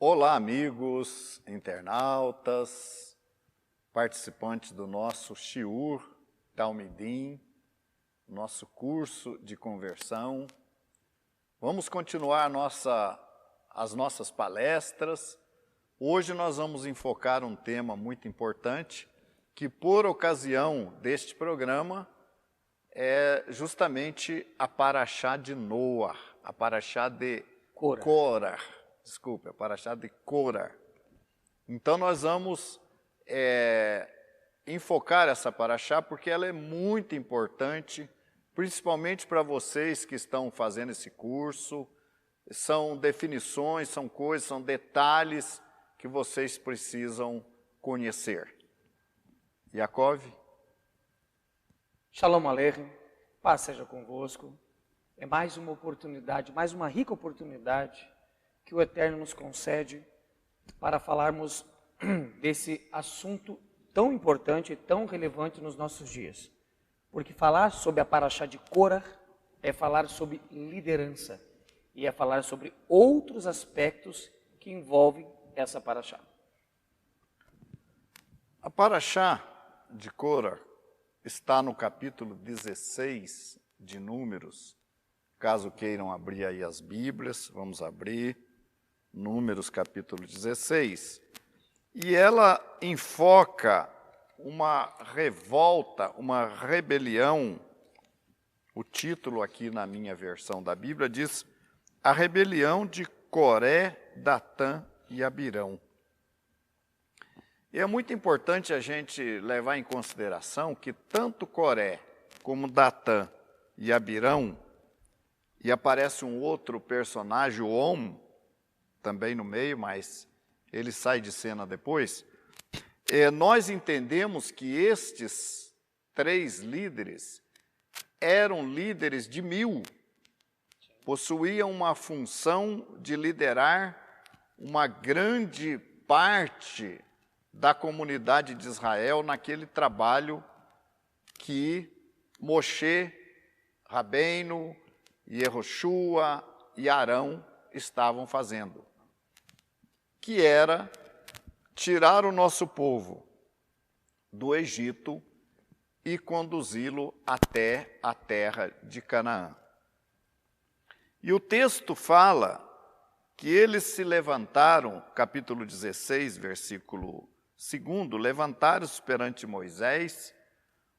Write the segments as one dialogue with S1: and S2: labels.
S1: Olá, amigos, internautas, participantes do nosso Shiur Talmidim, nosso curso de conversão. Vamos continuar as nossas palestras. Hoje nós vamos enfocar um tema muito importante, que por ocasião deste programa é justamente a Parashá de Noah, a Parashá de Korah. Desculpe, a Parashá de Korah. Então nós vamos enfocar essa Parashá porque ela é muito importante, principalmente para vocês que estão fazendo esse curso. São definições, são coisas, são detalhes que vocês precisam conhecer. Yaakov?
S2: Shalom Aleichem, paz seja convosco. É mais uma oportunidade, mais uma rica oportunidade que o Eterno nos concede para falarmos desse assunto tão importante e tão relevante nos nossos dias. Porque falar sobre a Parashá de Korah é falar sobre liderança e é falar sobre outros aspectos que envolvem essa Parashá.
S1: A Parashá de Korah está no capítulo 16 de Números. Caso queiram abrir aí as Bíblias, vamos abrir. Números capítulo 16. E ela enfoca uma revolta, uma rebelião. O título aqui na minha versão da Bíblia diz: a rebelião de Coré, Datã e Abirão. E é muito importante a gente levar em consideração que tanto Coré como Datã e Abirão, e aparece um outro personagem, o Om, também no meio, mas ele sai de cena depois. Nós entendemos que estes três líderes eram líderes de 1000, possuíam uma função de liderar uma grande parte da comunidade de Israel naquele trabalho que Moshe, Rabbeinu, Yehoshua e Arão estavam fazendo, que era tirar o nosso povo do Egito e conduzi-lo até a terra de Canaã. E o texto fala que eles se levantaram, capítulo 16, versículo 2, levantaram-se perante Moisés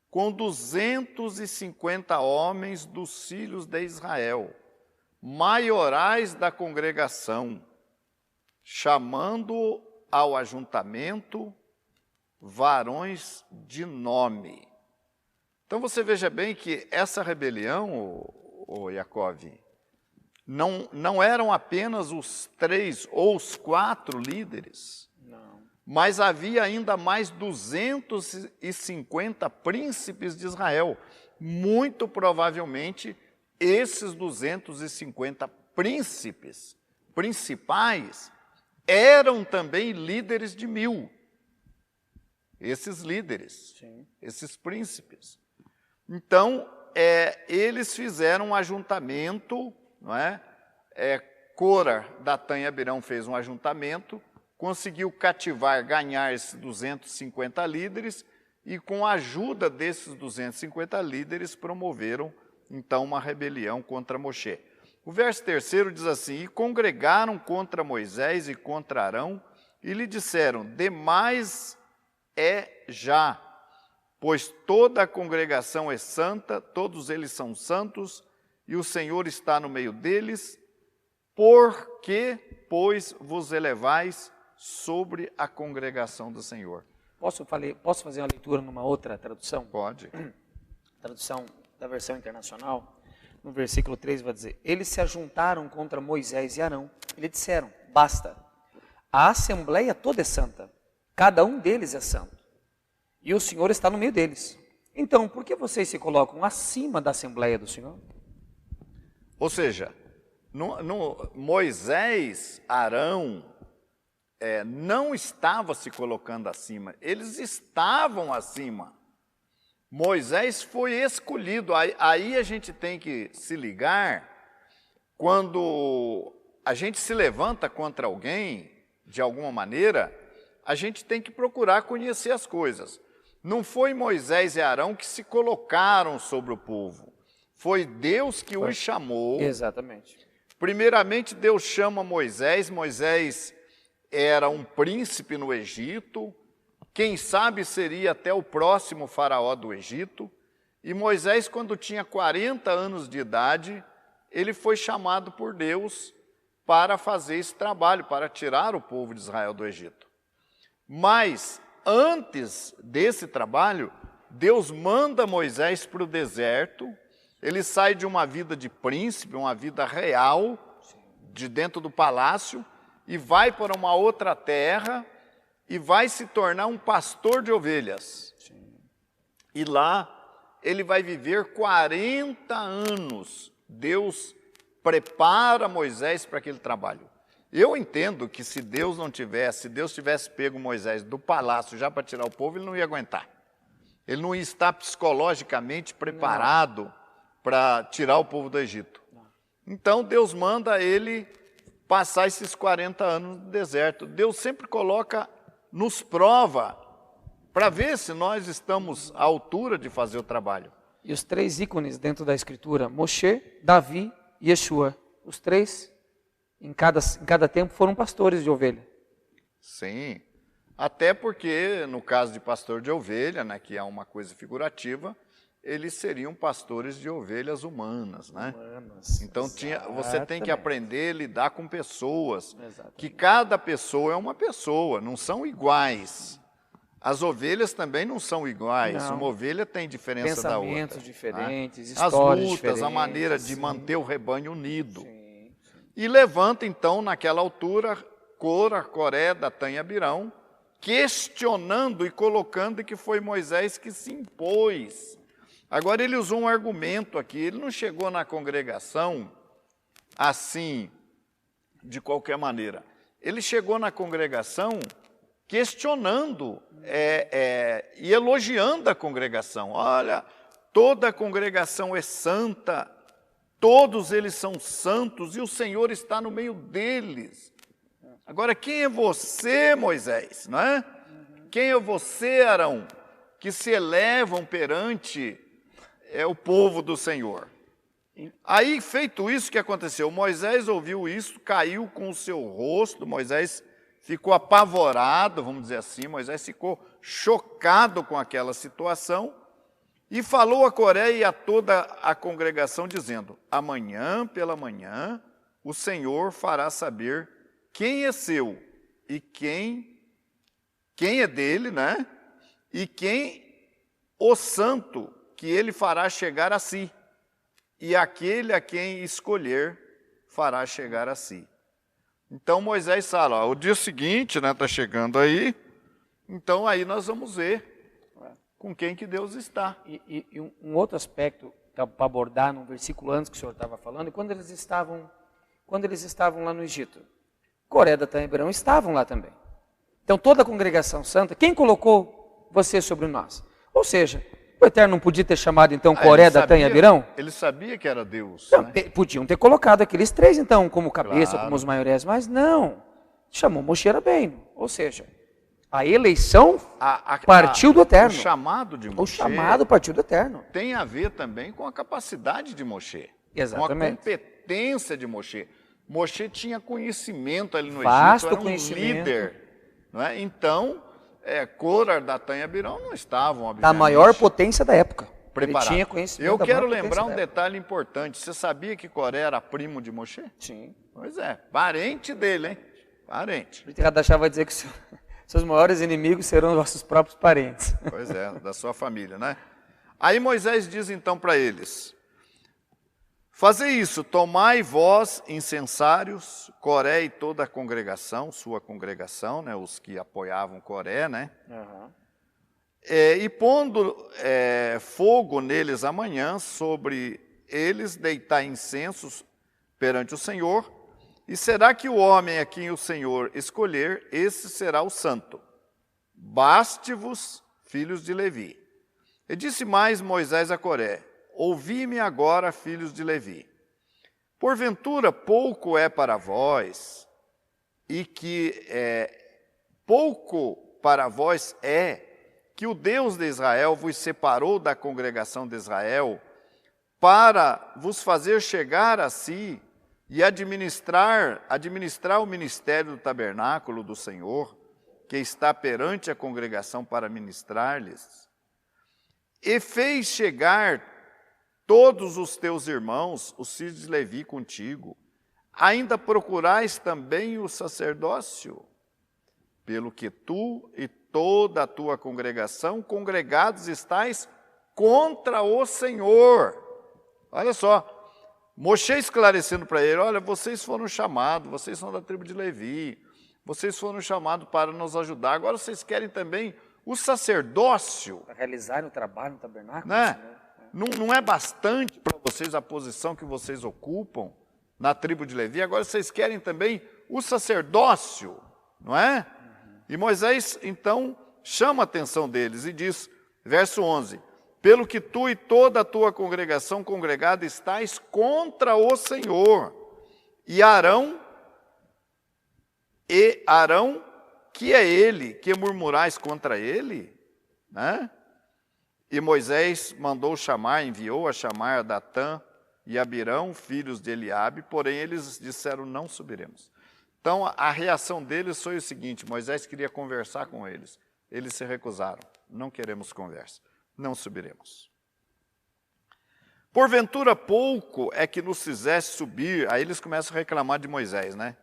S1: com 250 homens dos filhos de Israel, maiorais da congregação, chamando ao ajuntamento varões de nome. Então você veja bem que essa rebelião, Yaakov, não eram apenas os 3 ou os 4 líderes, não, mas havia ainda mais 250 príncipes de Israel. Muito provavelmente esses 250 príncipes principais eram também líderes de 1000. Esses líderes, sim, esses príncipes. Então, eles fizeram um ajuntamento, não é? Korah, Datã e Abirão fez um ajuntamento, conseguiu cativar, ganhar esses 250 líderes e com a ajuda desses 250 líderes promoveram então uma rebelião contra Moshe. O verso 3 diz assim: e congregaram contra Moisés e contra Arão e lhe disseram: demais é já, pois toda a congregação é santa, todos eles são santos, e o Senhor está no meio deles, por que, pois, vos elevais sobre a congregação do Senhor?
S2: Posso fazer uma leitura numa outra tradução?
S1: Pode.
S2: Tradução da versão internacional. No versículo 3 vai dizer: eles se ajuntaram contra Moisés e Arão e lhe disseram: basta, a assembleia toda é santa, cada um deles é santo, e o Senhor está no meio deles. Então, por que vocês se colocam acima da assembleia do Senhor?
S1: Ou seja, Moisés, Arão, não estava se colocando acima, eles estavam acima. Moisés foi escolhido. Aí a gente tem que se ligar, quando a gente se levanta contra alguém, de alguma maneira, a gente tem que procurar conhecer as coisas. Não foi Moisés e Arão que se colocaram sobre o povo. Foi Deus que os chamou.
S2: Exatamente.
S1: Primeiramente, Deus chama Moisés. Moisés era um príncipe no Egito. Quem sabe seria até o próximo faraó do Egito. E Moisés, quando tinha 40 anos de idade, ele foi chamado por Deus para fazer esse trabalho, para tirar o povo de Israel do Egito. Mas, antes desse trabalho, Deus manda Moisés para o deserto. Ele sai de uma vida de príncipe, uma vida real, de dentro do palácio, e vai para uma outra terra, e vai se tornar um pastor de ovelhas. E lá, ele vai viver 40 anos. Deus prepara Moisés para aquele trabalho. Eu entendo que se Deus tivesse pego Moisés do palácio já para tirar o povo, ele não ia aguentar. Ele não ia estar psicologicamente preparado para tirar o povo do Egito. Então Deus manda ele passar esses 40 anos no deserto. Deus sempre nos prova para ver se nós estamos à altura de fazer o trabalho.
S2: E os 3 ícones dentro da Escritura, Moshe, Davi e Yeshua, os 3, em cada tempo, foram pastores de ovelha.
S1: Sim, até porque no caso de pastor de ovelha, né, que é uma coisa figurativa, eles seriam pastores de ovelhas humanas, né? Então você tem que aprender a lidar com pessoas, que cada pessoa é uma pessoa, não são iguais. As ovelhas também não são iguais, uma ovelha tem diferença da outra.
S2: Pensamentos diferentes,
S1: as
S2: histórias
S1: lutas, a maneira de manter o rebanho unido.
S2: Sim.
S1: E levanta então, naquela altura, Cora, Coré, Datã e Abirão, questionando e colocando que foi Moisés que se impôs. Agora ele usou um argumento aqui, ele não chegou na congregação assim, de qualquer maneira. Ele chegou na congregação questionando e elogiando a congregação. Olha, toda a congregação é santa, todos eles são santos e o Senhor está no meio deles. Agora, quem é você, Moisés, não é? Quem é você, Arão, que se elevam perante o povo do Senhor? Aí, feito isso, o que aconteceu? Moisés ouviu isso, caiu com o seu rosto, Moisés ficou apavorado, vamos dizer assim, Moisés ficou chocado com aquela situação e falou a Coré e a toda a congregação, dizendo: amanhã pela manhã o Senhor fará saber quem é seu e quem é dele, né? E quem o santo que ele fará chegar a si, e aquele a quem escolher fará chegar a si. Então Moisés fala, o dia seguinte, né, está chegando aí, então aí nós vamos ver com quem que Deus está.
S2: E um outro aspecto para abordar no versículo antes que o senhor estava falando, quando eles estavam lá no Egito, Coré, Datã e Abirão estavam lá também. Então toda a congregação santa, quem colocou você sobre nós? Ou seja, o Eterno não podia ter chamado então Coré, Datã e Abirão?
S1: Ele sabia que era Deus.
S2: Não,
S1: né?
S2: Podiam ter colocado aqueles 3 então como cabeça,
S1: Claro.
S2: como os maiores, mas não. Chamou Moshe Rabbeinu. Ou seja, a eleição partiu do Eterno.
S1: O chamado de Moshe
S2: O chamado partiu do Eterno.
S1: tem a ver também com a capacidade de Moshe.
S2: Exatamente.
S1: Com a competência de Moshe. Moshe tinha conhecimento ali no
S2: Vasto
S1: Egito, era um
S2: conhecimento.
S1: líder. Não é? Então, Cora, Datã e Abirão não estavam, obviamente,
S2: Da maior potência da época.
S1: preparados.
S2: Ele tinha conhecimento
S1: Eu
S2: da
S1: quero
S2: maior
S1: lembrar um
S2: potência da época.
S1: detalhe importante. Você sabia que Coré era primo de Moshe?
S2: Sim.
S1: Pois é, parente dele, hein? Parente.
S2: O Radachá vai dizer que seus maiores inimigos serão os vossos próprios parentes.
S1: Pois é, da sua família, né? Aí Moisés diz então para eles: fazei isso, tomai vós incensários, Coré e toda a congregação, sua congregação, né, os que apoiavam Coré, né?
S2: Uhum.
S1: E pondo fogo neles amanhã, sobre eles deitar incensos perante o Senhor, e será que o homem a quem o Senhor escolher, esse será o santo. Baste-vos, filhos de Levi. E disse mais Moisés a Coré: ouvi-me agora, filhos de Levi. Porventura pouco é para vós e que pouco para vós é que o Deus de Israel vos separou da congregação de Israel para vos fazer chegar a si e administrar o ministério do tabernáculo do Senhor, que está perante a congregação para ministrar-lhes, e fez chegar todos os teus irmãos, os filhos de Levi, contigo. Ainda procurais também o sacerdócio, pelo que tu e toda a tua congregação congregados estáis contra o Senhor. Olha só, Moshe esclarecendo para ele, olha, vocês foram chamados, vocês são da tribo de Levi, vocês foram chamados para nos ajudar, agora vocês querem também o sacerdócio.
S2: Para realizar o trabalho no tabernáculo.
S1: Né? Não é bastante para vocês a posição que vocês ocupam na tribo de Levi, agora vocês querem também o sacerdócio, não é? E Moisés, então, chama a atenção deles e diz, verso 11, pelo que tu e toda a tua congregação congregada estáis contra o Senhor, e Arão, que é ele, que murmurais contra ele, né? E Moisés enviou a chamar Datã e Abirão, filhos de Eliabe, porém eles disseram, não subiremos. Então a reação deles foi o seguinte, Moisés queria conversar com eles se recusaram, não queremos conversa, não subiremos. Porventura pouco é que nos fizesse subir, aí eles começam a reclamar de Moisés, né?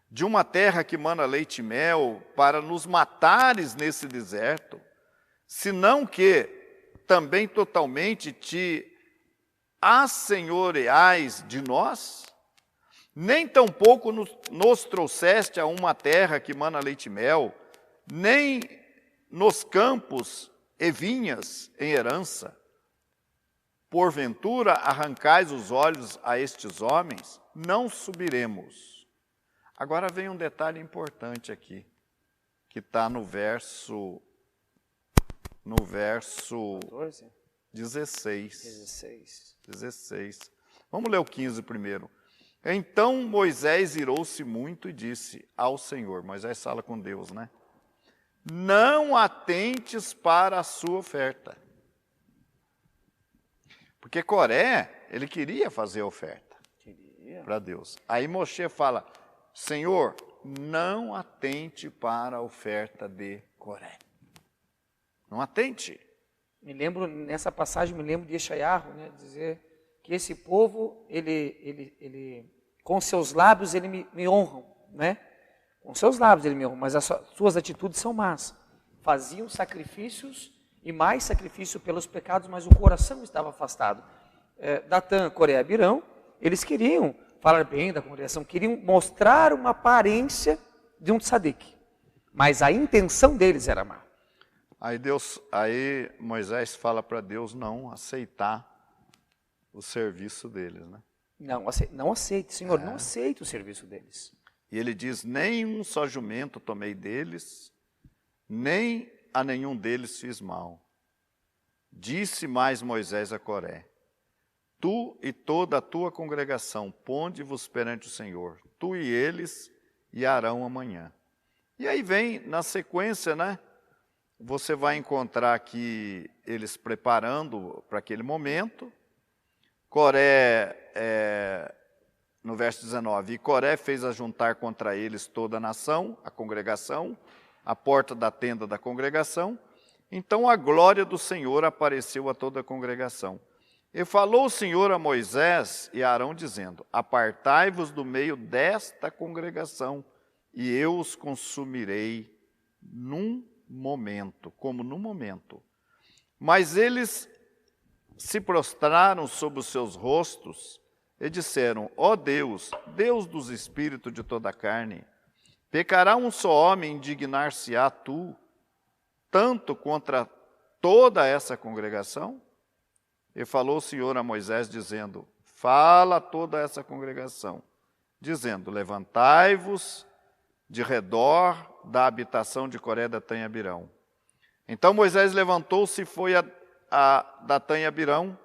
S1: De uma terra que mana leite e mel, para nos matares nesse deserto, senão que também totalmente te assenhoreais de nós? Nem tampouco nos trouxeste a uma terra que mana leite e mel, nem nos campos e vinhas em herança. Porventura arrancais os olhos a estes homens? Não subiremos. Agora vem um detalhe importante aqui, que está no verso
S2: 14?
S1: 16. Vamos ler o 15 primeiro. Então Moisés irou-se muito e disse ao Senhor, Moisés fala com Deus, né? Não atentes para a sua oferta. Porque Coré, ele queria fazer a oferta para Deus. Aí Moshe fala, Senhor, não atente para a oferta de Coré. Não atente.
S2: Nessa passagem, me lembro de Yeshayahu, né, dizer que esse povo, ele com seus lábios, ele me honram, né? Com seus lábios ele me honra, mas as suas atitudes são más. Faziam sacrifícios e mais sacrifício pelos pecados, mas o coração estava afastado. Datã, Coré e Abirão, eles queriam falar bem da congregação, queriam mostrar uma aparência de um tzadik, mas a intenção deles era má.
S1: Aí Moisés fala para Deus não aceitar o serviço deles, né?
S2: Não aceite, Senhor, não aceite o serviço deles.
S1: E ele diz, nem um só jumento tomei deles, nem a nenhum deles fiz mal. Disse mais Moisés a Coré, tu e toda a tua congregação, ponde-vos perante o Senhor, tu e eles e Arão amanhã. E aí vem, na sequência, né? Você vai encontrar aqui eles preparando para aquele momento. Coré, no verso 19, e Coré fez ajuntar contra eles toda a nação, a congregação, à porta da tenda da congregação. Então a glória do Senhor apareceu a toda a congregação. E falou o Senhor a Moisés e a Arão, dizendo, apartai-vos do meio desta congregação, e eu os consumirei num momento, como num momento. Mas eles se prostraram sobre os seus rostos e disseram, ó Deus, Deus dos espíritos de toda a carne, pecará um só homem, indignar-se-á tu, tanto contra toda essa congregação? E falou o Senhor a Moisés, dizendo, fala a toda essa congregação, dizendo, levantai-vos de redor da habitação de Coré, Datã e Abirão. Então Moisés levantou-se e foi a Datã e Abirão,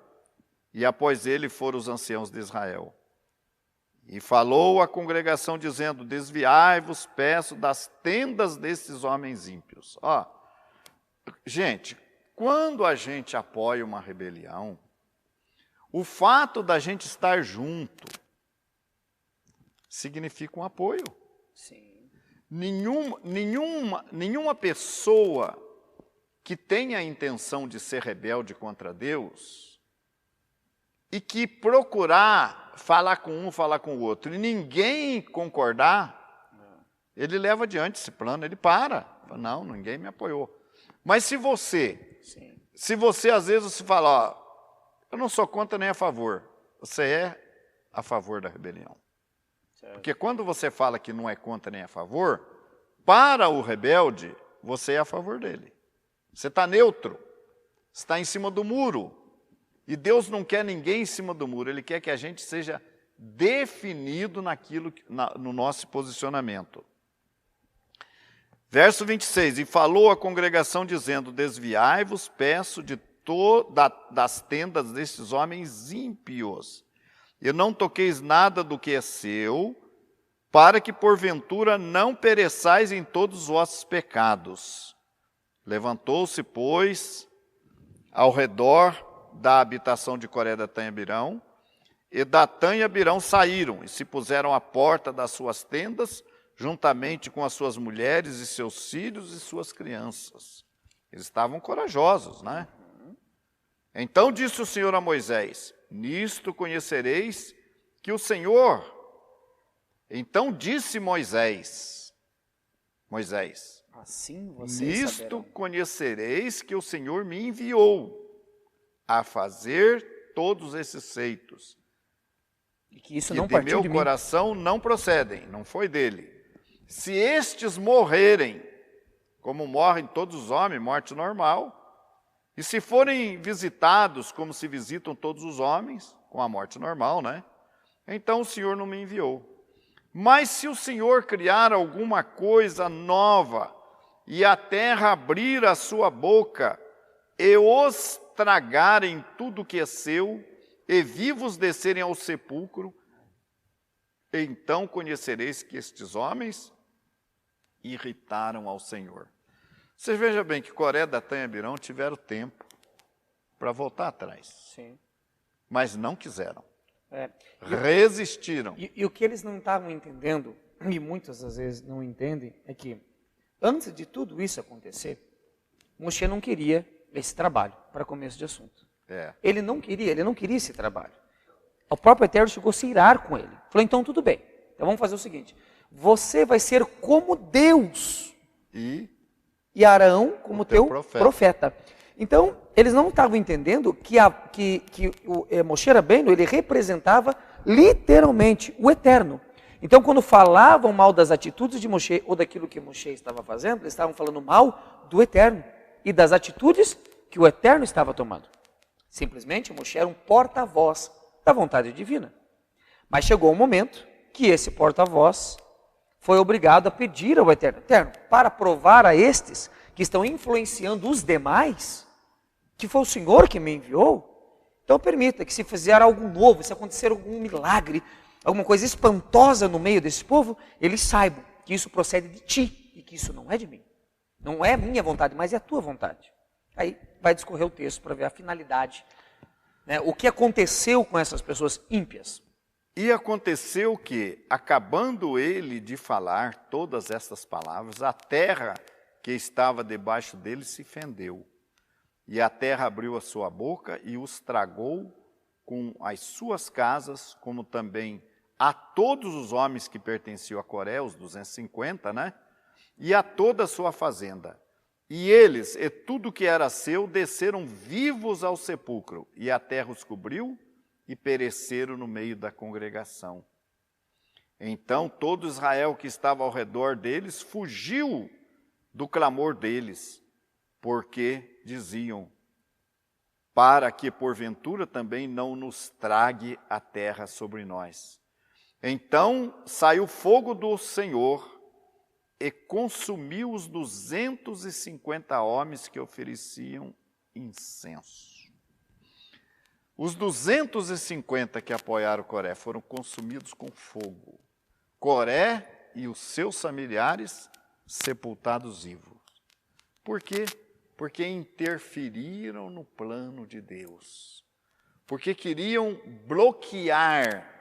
S1: e após ele foram os anciãos de Israel. E falou à congregação dizendo, desviai-vos, peço, das tendas desses homens ímpios. Ó, gente, quando a gente apoia uma rebelião, o fato da gente estar junto significa um apoio.
S2: Sim.
S1: Nenhuma pessoa que tenha a intenção de ser rebelde contra Deus e que procurar falar com um, falar com o outro, e ninguém concordar, ele leva adiante esse plano, ele para. Fala, não, ninguém me apoiou. Mas se você às vezes se fala, ó, eu não sou contra nem a favor, você é a favor da rebelião. Certo. Porque quando você fala que não é contra nem a favor, para o rebelde, você é a favor dele. Você está neutro, está em cima do muro. E Deus não quer ninguém em cima do muro, Ele quer que a gente seja definido no nosso posicionamento. Verso 26, e falou a congregação dizendo, desviai-vos, peço, das tendas destes homens ímpios, e não toqueis nada do que é seu, para que porventura não pereçais em todos os vossos pecados. Levantou-se, pois, ao redor da habitação de Coré, Datã e Abirão, e Datã e Abirão saíram e se puseram à porta das suas tendas, juntamente com as suas mulheres e seus filhos e suas crianças. Eles estavam corajosos, né? Então disse o Senhor a Moisés, nisto conhecereis que o Senhor... Então disse Moisés,
S2: assim vocês
S1: nisto
S2: saberão.
S1: Conhecereis que o Senhor me enviou a fazer todos esses feitos.
S2: E que isso
S1: que
S2: não
S1: de
S2: partiu
S1: meu
S2: de mim.
S1: coração não procedem, não foi dele. Se estes morrerem, como morrem todos os homens, morte normal, e se forem visitados como se visitam todos os homens, com a morte normal, né? Então o Senhor não me enviou. Mas se o Senhor criar alguma coisa nova, e a terra abrir a sua boca, e os tragarem tudo que é seu, e vivos descerem ao sepulcro, então conhecereis que estes homens irritaram ao Senhor. Você veja bem que Coré, Datã e Abirão tiveram tempo para voltar atrás.
S2: Sim.
S1: Mas não quiseram.
S2: Resistiram.
S1: E
S2: o que eles não estavam entendendo, e muitas das vezes não entendem, é que antes de tudo isso acontecer, Moshe não queria esse trabalho, para começo de assunto. Ele não queria esse trabalho. O próprio Eterno chegou a se irar com ele. Falou, então tudo bem, então vamos fazer o seguinte, você vai ser como Deus, e Arão como teu profeta. Então, eles não estavam entendendo que o Moshe Rabbeinu, ele representava literalmente o Eterno. Então, quando falavam mal das atitudes de Moshe, ou daquilo que Moshe estava fazendo, eles estavam falando mal do Eterno, e das atitudes que o Eterno estava tomando. Simplesmente, Moshe era um porta-voz da vontade divina. Mas chegou um momento que esse porta-voz foi obrigado a pedir ao Eterno, Eterno, para provar a estes que estão influenciando os demais, que foi o Senhor que me enviou, então permita que se fizer algo novo, se acontecer algum milagre, alguma coisa espantosa no meio desse povo, eles saibam que isso procede de ti e que isso não é de mim. Não é minha vontade, mas é a tua vontade. Aí vai discorrer o texto para ver a finalidade, né? O que aconteceu com essas pessoas ímpias.
S1: E aconteceu que, acabando ele de falar todas estas palavras, a terra que estava debaixo dele se fendeu. E a terra abriu a sua boca e os tragou com as suas casas, como também a todos os homens que pertenciam a Coré, os 250, né? E a toda a sua fazenda. E eles, e tudo que era seu, desceram vivos ao sepulcro, e a terra os cobriu, e pereceram no meio da congregação. Então todo Israel que estava ao redor deles fugiu do clamor deles, porque diziam, para que porventura também não nos trague a terra sobre nós. Então saiu fogo do Senhor e consumiu os 250 homens que ofereciam incenso. Os 250 que apoiaram Coré foram consumidos com fogo. Coré e os seus familiares sepultados vivos. Por quê? Porque interferiram no plano de Deus. Porque queriam bloquear.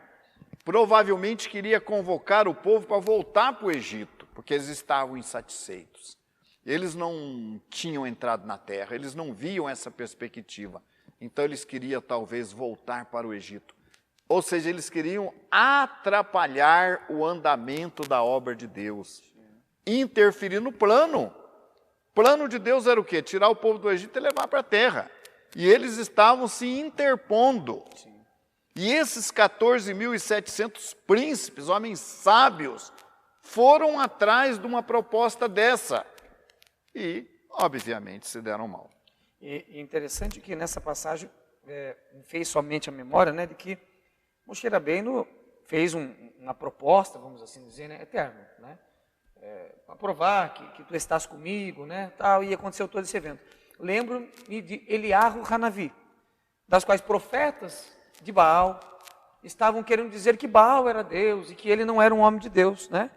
S1: Provavelmente queria convocar o povo para voltar para o Egito, porque eles estavam insatisfeitos. Eles não tinham entrado na terra, eles não viam essa perspectiva. Então eles queriam talvez voltar para o Egito. Ou seja, eles queriam atrapalhar o andamento da obra de Deus. Interferir no plano. O plano de Deus era o quê? Tirar o povo do Egito e levar para a terra. E eles estavam se interpondo. E esses 14.700 príncipes, homens sábios, foram atrás de uma proposta dessa. E, obviamente, se deram mal.
S2: E interessante que nessa passagem fez somente a memória, né, de que Moshe Rabbeinu fez uma proposta, vamos assim dizer, né, eterna, né, para provar que tu estás comigo, né, tal, e aconteceu todo esse evento. Lembro-me de Eliahu Hanavi, das quais profetas de Baal estavam querendo dizer que Baal era Deus e que ele não era um homem de Deus, né?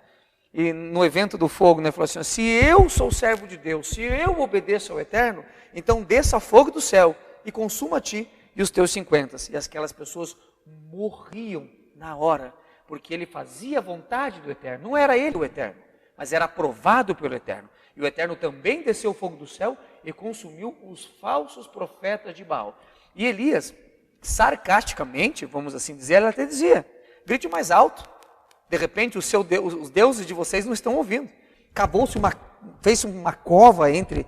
S2: E no evento do fogo, né, falou assim: se eu sou servo de Deus, se eu obedeço ao Eterno, então desça fogo do céu e consuma a ti e os teus 50. E aquelas pessoas morriam na hora, porque ele fazia a vontade do Eterno. Não era ele o Eterno, mas era aprovado pelo Eterno. E o Eterno também desceu o fogo do céu e consumiu os falsos profetas de Baal. E Elias, sarcasticamente, vamos assim dizer, ela até dizia: grite mais alto. De repente os deuses de vocês não estão ouvindo. Fez uma cova entre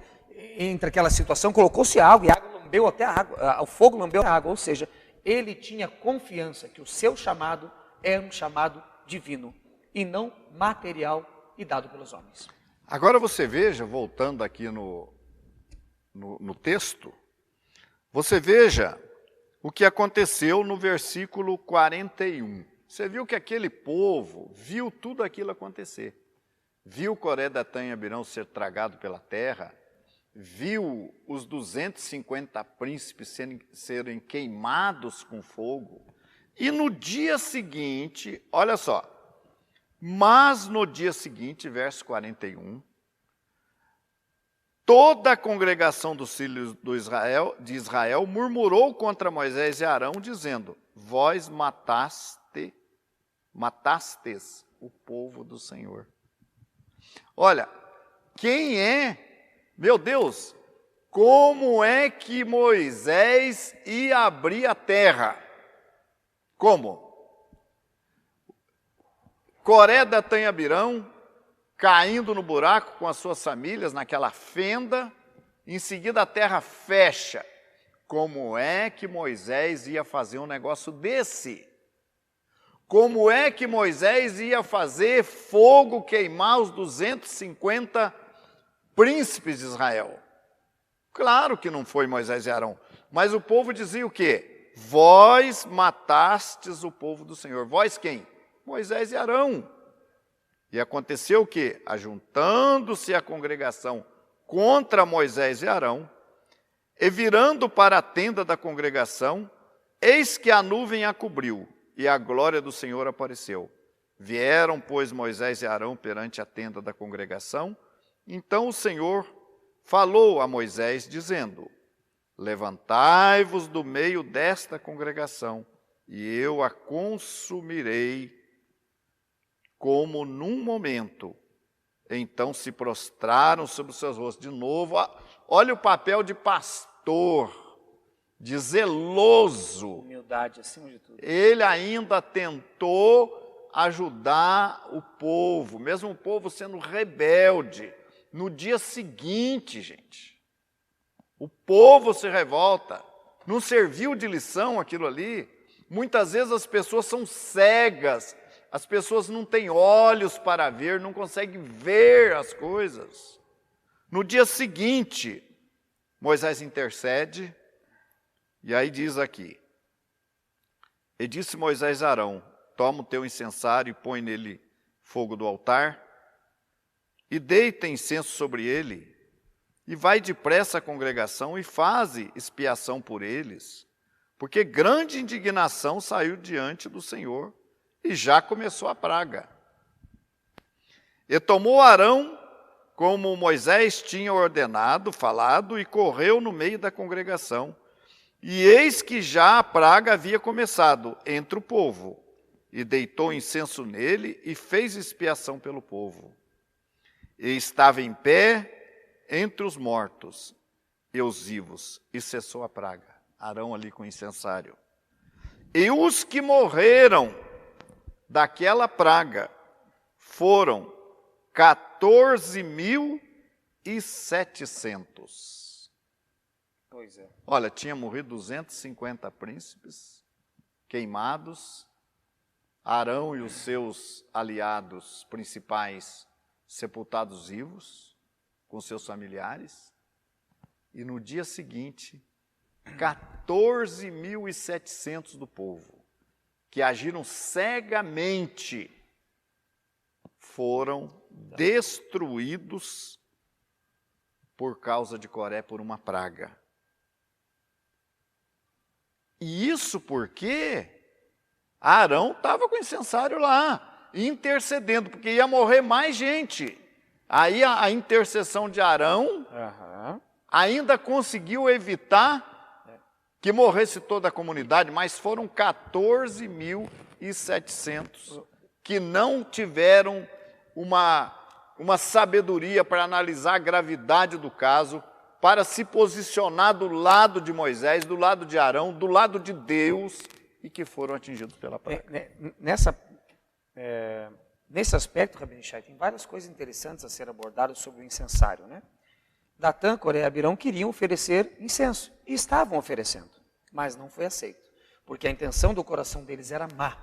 S2: aquela situação, colocou-se água e a água lambeu até a água, o fogo lambeu a água. Ou seja, ele tinha confiança que o seu chamado era um chamado divino e não material e dado pelos homens.
S1: Agora você veja, voltando aqui no texto, você veja o que aconteceu no versículo 41. Você viu que aquele povo viu tudo aquilo acontecer. Viu Coré, Datã e Abirão ser tragado pela terra, viu os 250 príncipes serem queimados com fogo, e no dia seguinte, olha só, mas no dia seguinte, verso 41, toda a congregação dos filhos de Israel murmurou contra Moisés e Arão, dizendo: vós matastes o povo do Senhor. Olha, quem meu Deus, como é que Moisés ia abrir a terra? Como? Coré, Datã e Abirão caindo no buraco com as suas famílias, naquela fenda, em seguida a terra fecha. Como é que Moisés ia fazer um negócio desse? Como é que Moisés ia fazer fogo queimar os 250 príncipes de Israel? Claro que não foi Moisés e Arão, mas o povo dizia o quê? Vós matastes o povo do Senhor. Vós quem? Moisés e Arão. E aconteceu o quê? Ajuntando-se a congregação contra Moisés e Arão, e virando para a tenda da congregação, eis que a nuvem a cobriu, e a glória do Senhor apareceu. Vieram, pois, Moisés e Arão perante a tenda da congregação. Então o Senhor falou a Moisés, dizendo: levantai-vos do meio desta congregação, e eu a consumirei como num momento. Então se prostraram sobre os seus rostos. De novo, olha o papel de pastor, de zeloso.
S2: Humildade acima de tudo.
S1: Ele ainda tentou ajudar o povo, mesmo o povo sendo rebelde. No dia seguinte, gente, o povo se revolta. Não serviu de lição aquilo ali? Muitas vezes as pessoas são cegas, as pessoas não têm olhos para ver, não conseguem ver as coisas. No dia seguinte, Moisés intercede, e aí diz aqui: e disse Moisés a Arão: toma o teu incensário e põe nele fogo do altar, e deita incenso sobre ele, e vai depressa à congregação e faze expiação por eles, porque grande indignação saiu diante do Senhor e já começou a praga. E tomou Arão, como Moisés tinha ordenado, falado, e correu no meio da congregação. E eis que já a praga havia começado entre o povo, e deitou incenso nele e fez expiação pelo povo. E estava em pé entre os mortos e os vivos, e cessou a praga. Arão ali com o incensário. E os que morreram daquela praga foram 14.700.
S2: Pois é.
S1: Olha, tinha morrido 250 príncipes queimados, Arão e os seus aliados principais sepultados vivos, com seus familiares, e no dia seguinte, 14.700 do povo, que agiram cegamente, foram destruídos por causa de Coré, por uma praga. E isso porque Arão estava com o incensário lá, intercedendo, porque ia morrer mais gente. Aí a intercessão de Arão ainda conseguiu evitar que morresse toda a comunidade, mas foram 14.700 que não tiveram uma sabedoria para analisar a gravidade do caso, para se posicionar do lado de Moisés, do lado de Arão, do lado de Deus, e que foram atingidos pela praga.
S2: Nesse aspecto, Rabino Shai, tem várias coisas interessantes a ser abordadas sobre o incensário, né? Datã, Coré e Abirão queriam oferecer incenso, e estavam oferecendo, mas não foi aceito, porque a intenção do coração deles era má.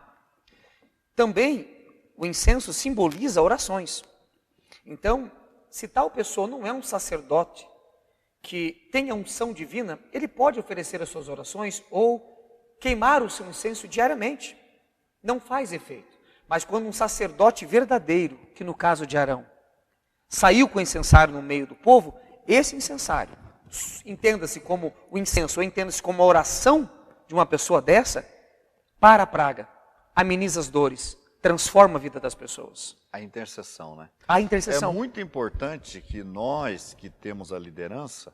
S2: Também, o incenso simboliza orações. Então, se tal pessoa não é um sacerdote que tenha unção divina, ele pode oferecer as suas orações ou queimar o seu incenso diariamente. Não faz efeito. Mas quando um sacerdote verdadeiro, que no caso de Arão, saiu com o incensário no meio do povo, esse incensário, entenda-se como o incenso, ou entenda-se como a oração de uma pessoa dessa, para a praga, ameniza as dores, transforma a vida das pessoas.
S1: A intercessão, né?
S2: A intercessão.
S1: É muito importante que nós, que temos a liderança,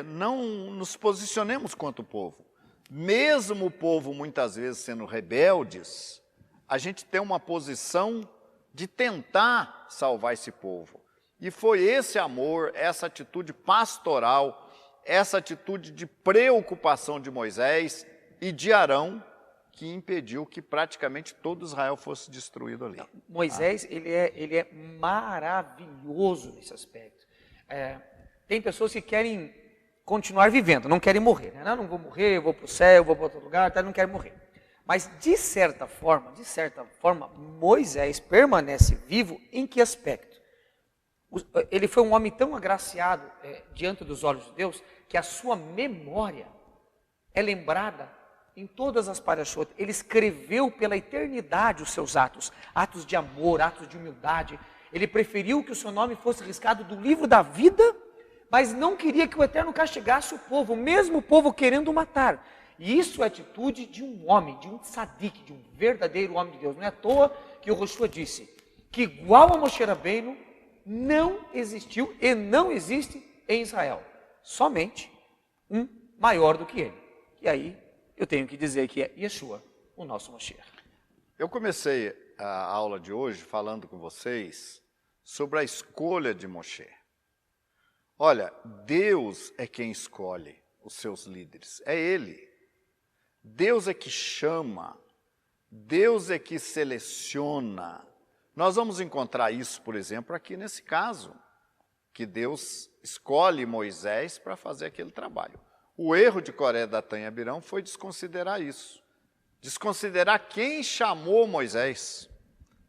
S1: não nos posicionemos contra o povo. Mesmo o povo, muitas vezes, sendo rebeldes, a gente tem uma posição de tentar salvar esse povo. E foi esse amor, essa atitude pastoral, essa atitude de preocupação de Moisés e de Arão, que impediu que praticamente todo Israel fosse destruído ali.
S2: Moisés, ele é maravilhoso nesse aspecto. Tem pessoas que querem continuar vivendo, não querem morrer. Né? Não vou morrer, eu vou para o céu, eu vou para outro lugar, não quero morrer. Mas, de certa forma, Moisés permanece vivo em que aspecto? Ele foi um homem tão agraciado diante dos olhos de Deus, que a sua memória é lembrada em todas as parashot. Ele escreveu pela eternidade os seus atos de amor, atos de humildade. Ele preferiu que o seu nome fosse riscado do livro da vida, mas não queria que o Eterno castigasse o povo, o mesmo povo querendo o matar. E isso é atitude de um homem, de um tzadik, de um verdadeiro homem de Deus. Não é à toa que o Yoshua disse que igual a Moshe Rabbeinu não existiu e não existe em Israel. Somente um maior do que ele. E aí eu tenho que dizer que é Yeshua, o nosso Mashiach.
S1: Eu comecei a aula de hoje falando com vocês sobre a escolha de Moshe. Olha, Deus é quem escolhe os seus líderes, é Ele. Deus é que chama, Deus é que seleciona. Nós vamos encontrar isso, por exemplo, aqui nesse caso, que Deus escolhe Moisés para fazer aquele trabalho. O erro de Coré, Datã e Abirão foi desconsiderar isso. Desconsiderar quem chamou Moisés,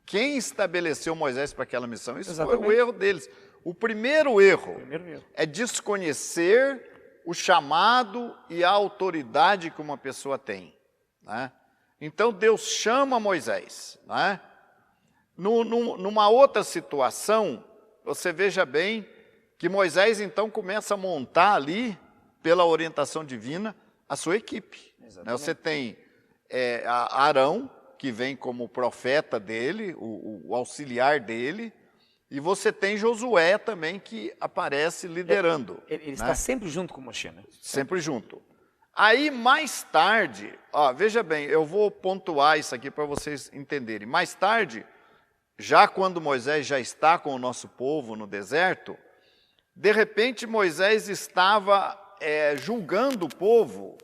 S1: quem estabeleceu Moisés para aquela missão. Isso Exatamente. Foi o erro deles. O primeiro erro é desconhecer o chamado e a autoridade que uma pessoa tem. Né? Então Deus chama Moisés. Né? Numa outra situação, você veja bem que Moisés então começa a montar ali, pela orientação divina, a sua equipe. Né?
S2: Exatamente.
S1: Você tem Arão, que vem como profeta dele, o auxiliar dele, e você tem Josué também, que aparece liderando.
S2: Ele
S1: né?
S2: está sempre junto com Moshe, né?
S1: Sempre junto. Aí, mais tarde, veja bem, eu vou pontuar isso aqui para vocês entenderem. Mais tarde, já quando Moisés já está com o nosso povo no deserto, de repente Moisés estava julgando o povo.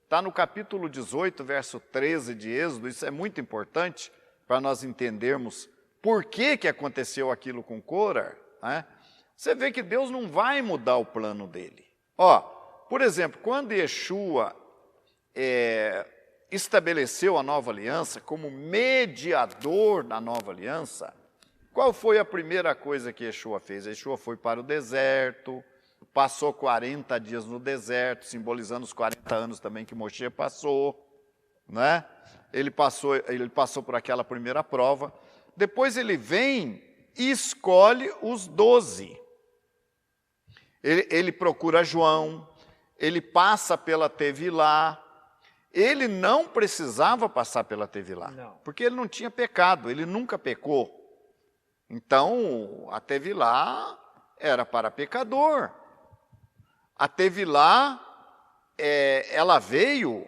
S1: Está no capítulo 18, verso 13 de Êxodo. Isso é muito importante para nós entendermos por que aconteceu aquilo com Cora. Né? Você vê que Deus não vai mudar o plano dele. Por exemplo, quando Yeshua estabeleceu a nova aliança como mediador da nova aliança, qual foi a primeira coisa que Yeshua fez? Yeshua foi para o deserto, passou 40 dias no deserto, simbolizando os 40 anos também que Moshe passou. Né? Ele passou por aquela primeira prova. Depois ele vem e escolhe os 12. Ele procura João, ele passa pela Tevilá. Ele não precisava passar pela Tevilá, porque ele não tinha pecado, ele nunca pecou. Então, a Tevilá era para pecador. A Tevilá, ela veio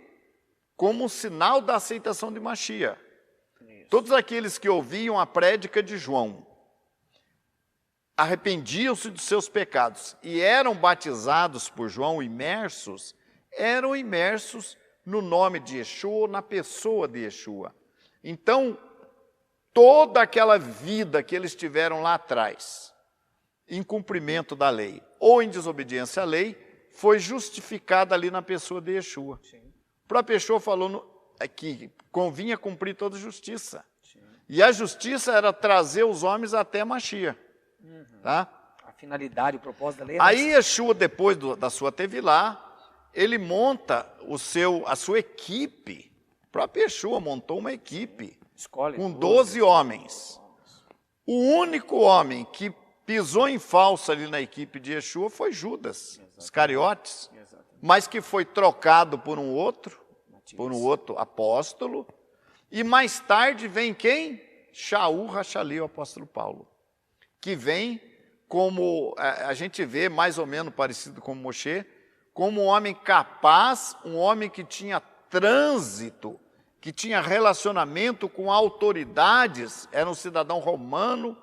S1: como sinal da aceitação de Machia. Todos aqueles que ouviam a prédica de João, arrependiam-se dos seus pecados e eram batizados por João, eram imersos no nome de Yeshua, na pessoa de Yeshua. Então, toda aquela vida que eles tiveram lá atrás, em cumprimento da lei ou em desobediência à lei, foi justificada ali na pessoa de Yeshua. O próprio Yeshua falou que convinha cumprir toda a justiça. Sim. E a justiça era trazer os homens até Machia. Tá?
S2: A finalidade, o propósito da lei.
S1: Aí Yeshua, depois da sua Tevilá, ele monta a sua equipe. O próprio Yeshua montou uma equipe com 12 homens. O único homem que pisou em falso ali na equipe de Yeshua foi Judas Iscariotes, mas que foi trocado por um outro apóstolo. E mais tarde vem quem? Shaul Rachali, o apóstolo Paulo, que vem como, a gente vê mais ou menos parecido com Moshe, como um homem capaz, um homem que tinha trânsito, que tinha relacionamento com autoridades, era um cidadão romano,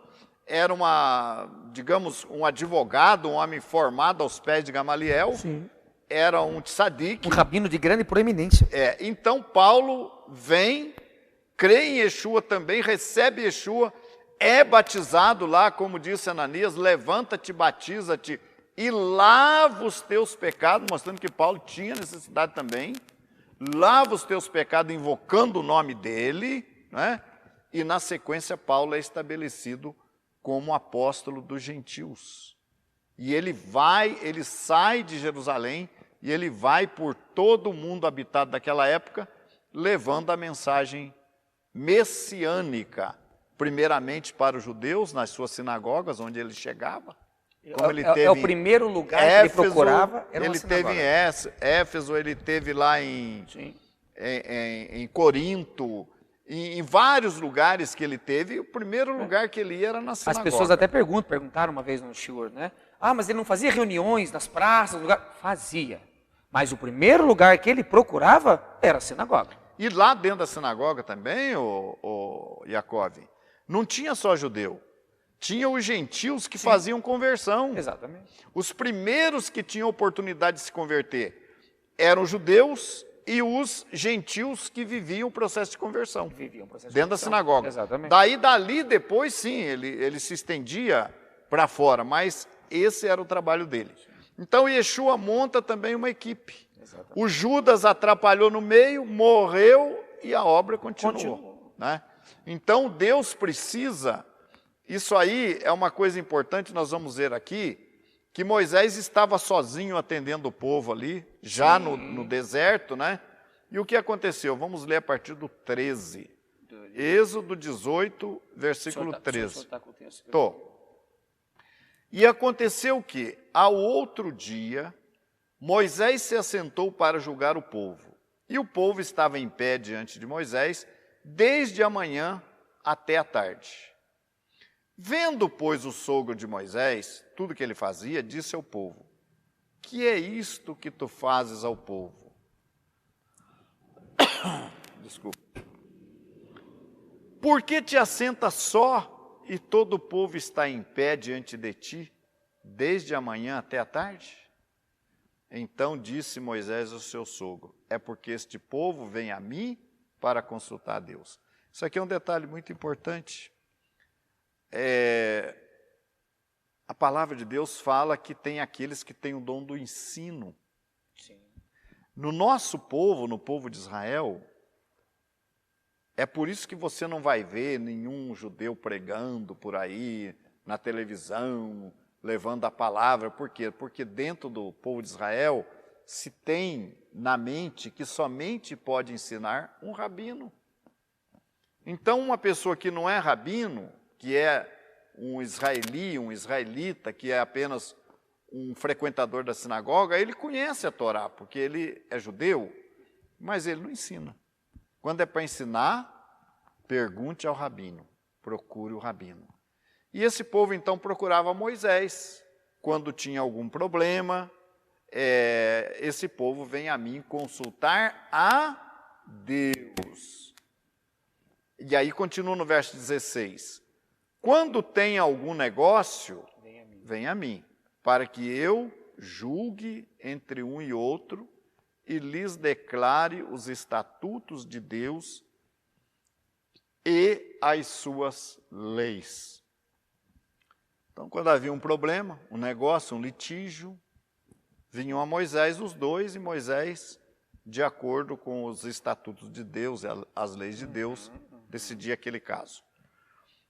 S1: era um advogado, um homem formado aos pés de Gamaliel. Sim. Era um tzadik.
S2: Um rabino de grande proeminência.
S1: Então Paulo vem, crê em Yeshua também, recebe Yeshua, é batizado lá, como disse Ananias, levanta-te, batiza-te e lava os teus pecados, mostrando que Paulo tinha necessidade também, lava os teus pecados invocando o nome dele, né? E na sequência Paulo é estabelecido como apóstolo dos gentios. E ele sai de Jerusalém e ele vai por todo o mundo habitado daquela época, levando a mensagem messiânica, primeiramente para os judeus, nas suas sinagogas, onde ele chegava.
S2: Como ele teve o primeiro lugar que ele procurava, era uma sinagoga.
S1: Ele teve em Éfeso, ele teve lá em Corinto, em vários lugares que ele teve. O primeiro lugar que ele ia era na sinagoga.
S2: As pessoas até perguntaram uma vez no shiur, né? Mas ele não fazia reuniões nas praças, no lugar? Fazia. Mas o primeiro lugar que ele procurava era a sinagoga.
S1: E lá dentro da sinagoga também, o Yaakov, não tinha só judeu. Tinha os gentios que faziam conversão.
S2: Exatamente.
S1: Os primeiros que tinham oportunidade de se converter eram os judeus e os gentios que viviam o processo de conversão. Dentro da sinagoga.
S2: Exatamente.
S1: Dali depois, sim, ele se estendia para fora, mas esse era o trabalho dele. Então, Yeshua monta também uma equipe. Exatamente. O Judas atrapalhou no meio, morreu e a obra continuou. Né? Então, Deus precisa... Isso aí é uma coisa importante, nós vamos ver aqui, que Moisés estava sozinho atendendo o povo ali, já no deserto, né? E o que aconteceu? Vamos ler a partir do 13. Êxodo 18, versículo 13. Tô. E aconteceu que, ao outro dia, Moisés se assentou para julgar o povo, e o povo estava em pé diante de Moisés, desde a manhã até a tarde. Vendo, pois, o sogro de Moisés, tudo que ele fazia, disse ao povo: que é isto que tu fazes ao povo? Desculpa. Por que te assentas só e todo o povo está em pé diante de ti, desde a manhã até a tarde? Então disse Moisés ao seu sogro: é porque este povo vem a mim para consultar a Deus. Isso aqui é um detalhe muito importante. A palavra de Deus fala que tem aqueles que têm o dom do ensino.
S2: Sim.
S1: No nosso povo, no povo de Israel, é por isso que você não vai ver nenhum judeu pregando por aí, na televisão, levando a palavra. Por quê? Porque dentro do povo de Israel se tem na mente que somente pode ensinar um rabino. Então, uma pessoa que não é rabino, que é um israelita, que é apenas um frequentador da sinagoga, ele conhece a Torá, porque ele é judeu, mas ele não ensina. Quando é para ensinar, pergunte ao rabino, procure o rabino. E esse povo, então, procurava Moisés. Quando tinha algum problema, esse povo vem a mim consultar a Deus. E aí continua no verso 16. Quando tem algum negócio, vem a mim, para que eu julgue entre um e outro e lhes declare os estatutos de Deus e as suas leis. Então, quando havia um problema, um negócio, um litígio, vinham a Moisés os dois, e Moisés, de acordo com os estatutos de Deus, as leis de Deus, decidia aquele caso.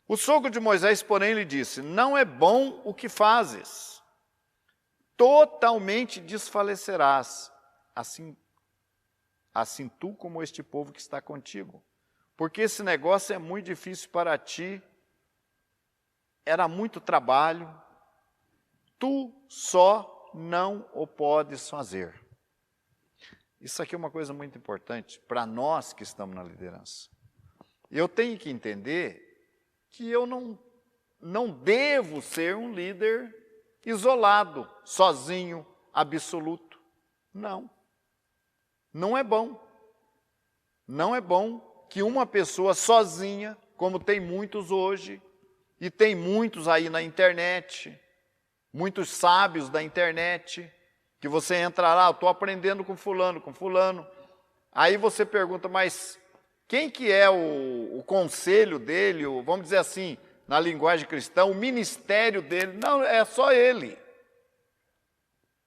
S1: O sogro de Moisés, porém, lhe disse: não é bom o que fazes, totalmente desfalecerás, assim tu como este povo que está contigo, porque esse negócio é muito difícil para ti, era muito trabalho, tu só não o podes fazer. Isso aqui é uma coisa muito importante para nós que estamos na liderança. Eu tenho que entender que eu não devo ser um líder isolado, sozinho, absoluto. Não. Não é bom. Não é bom que uma pessoa sozinha, como tem muitos hoje, e tem muitos aí na internet, muitos sábios da internet, que você entra lá, eu estou aprendendo com fulano. Aí você pergunta, mas quem que é o conselho dele, vamos dizer assim, na linguagem cristã, o ministério dele? Não, é só ele.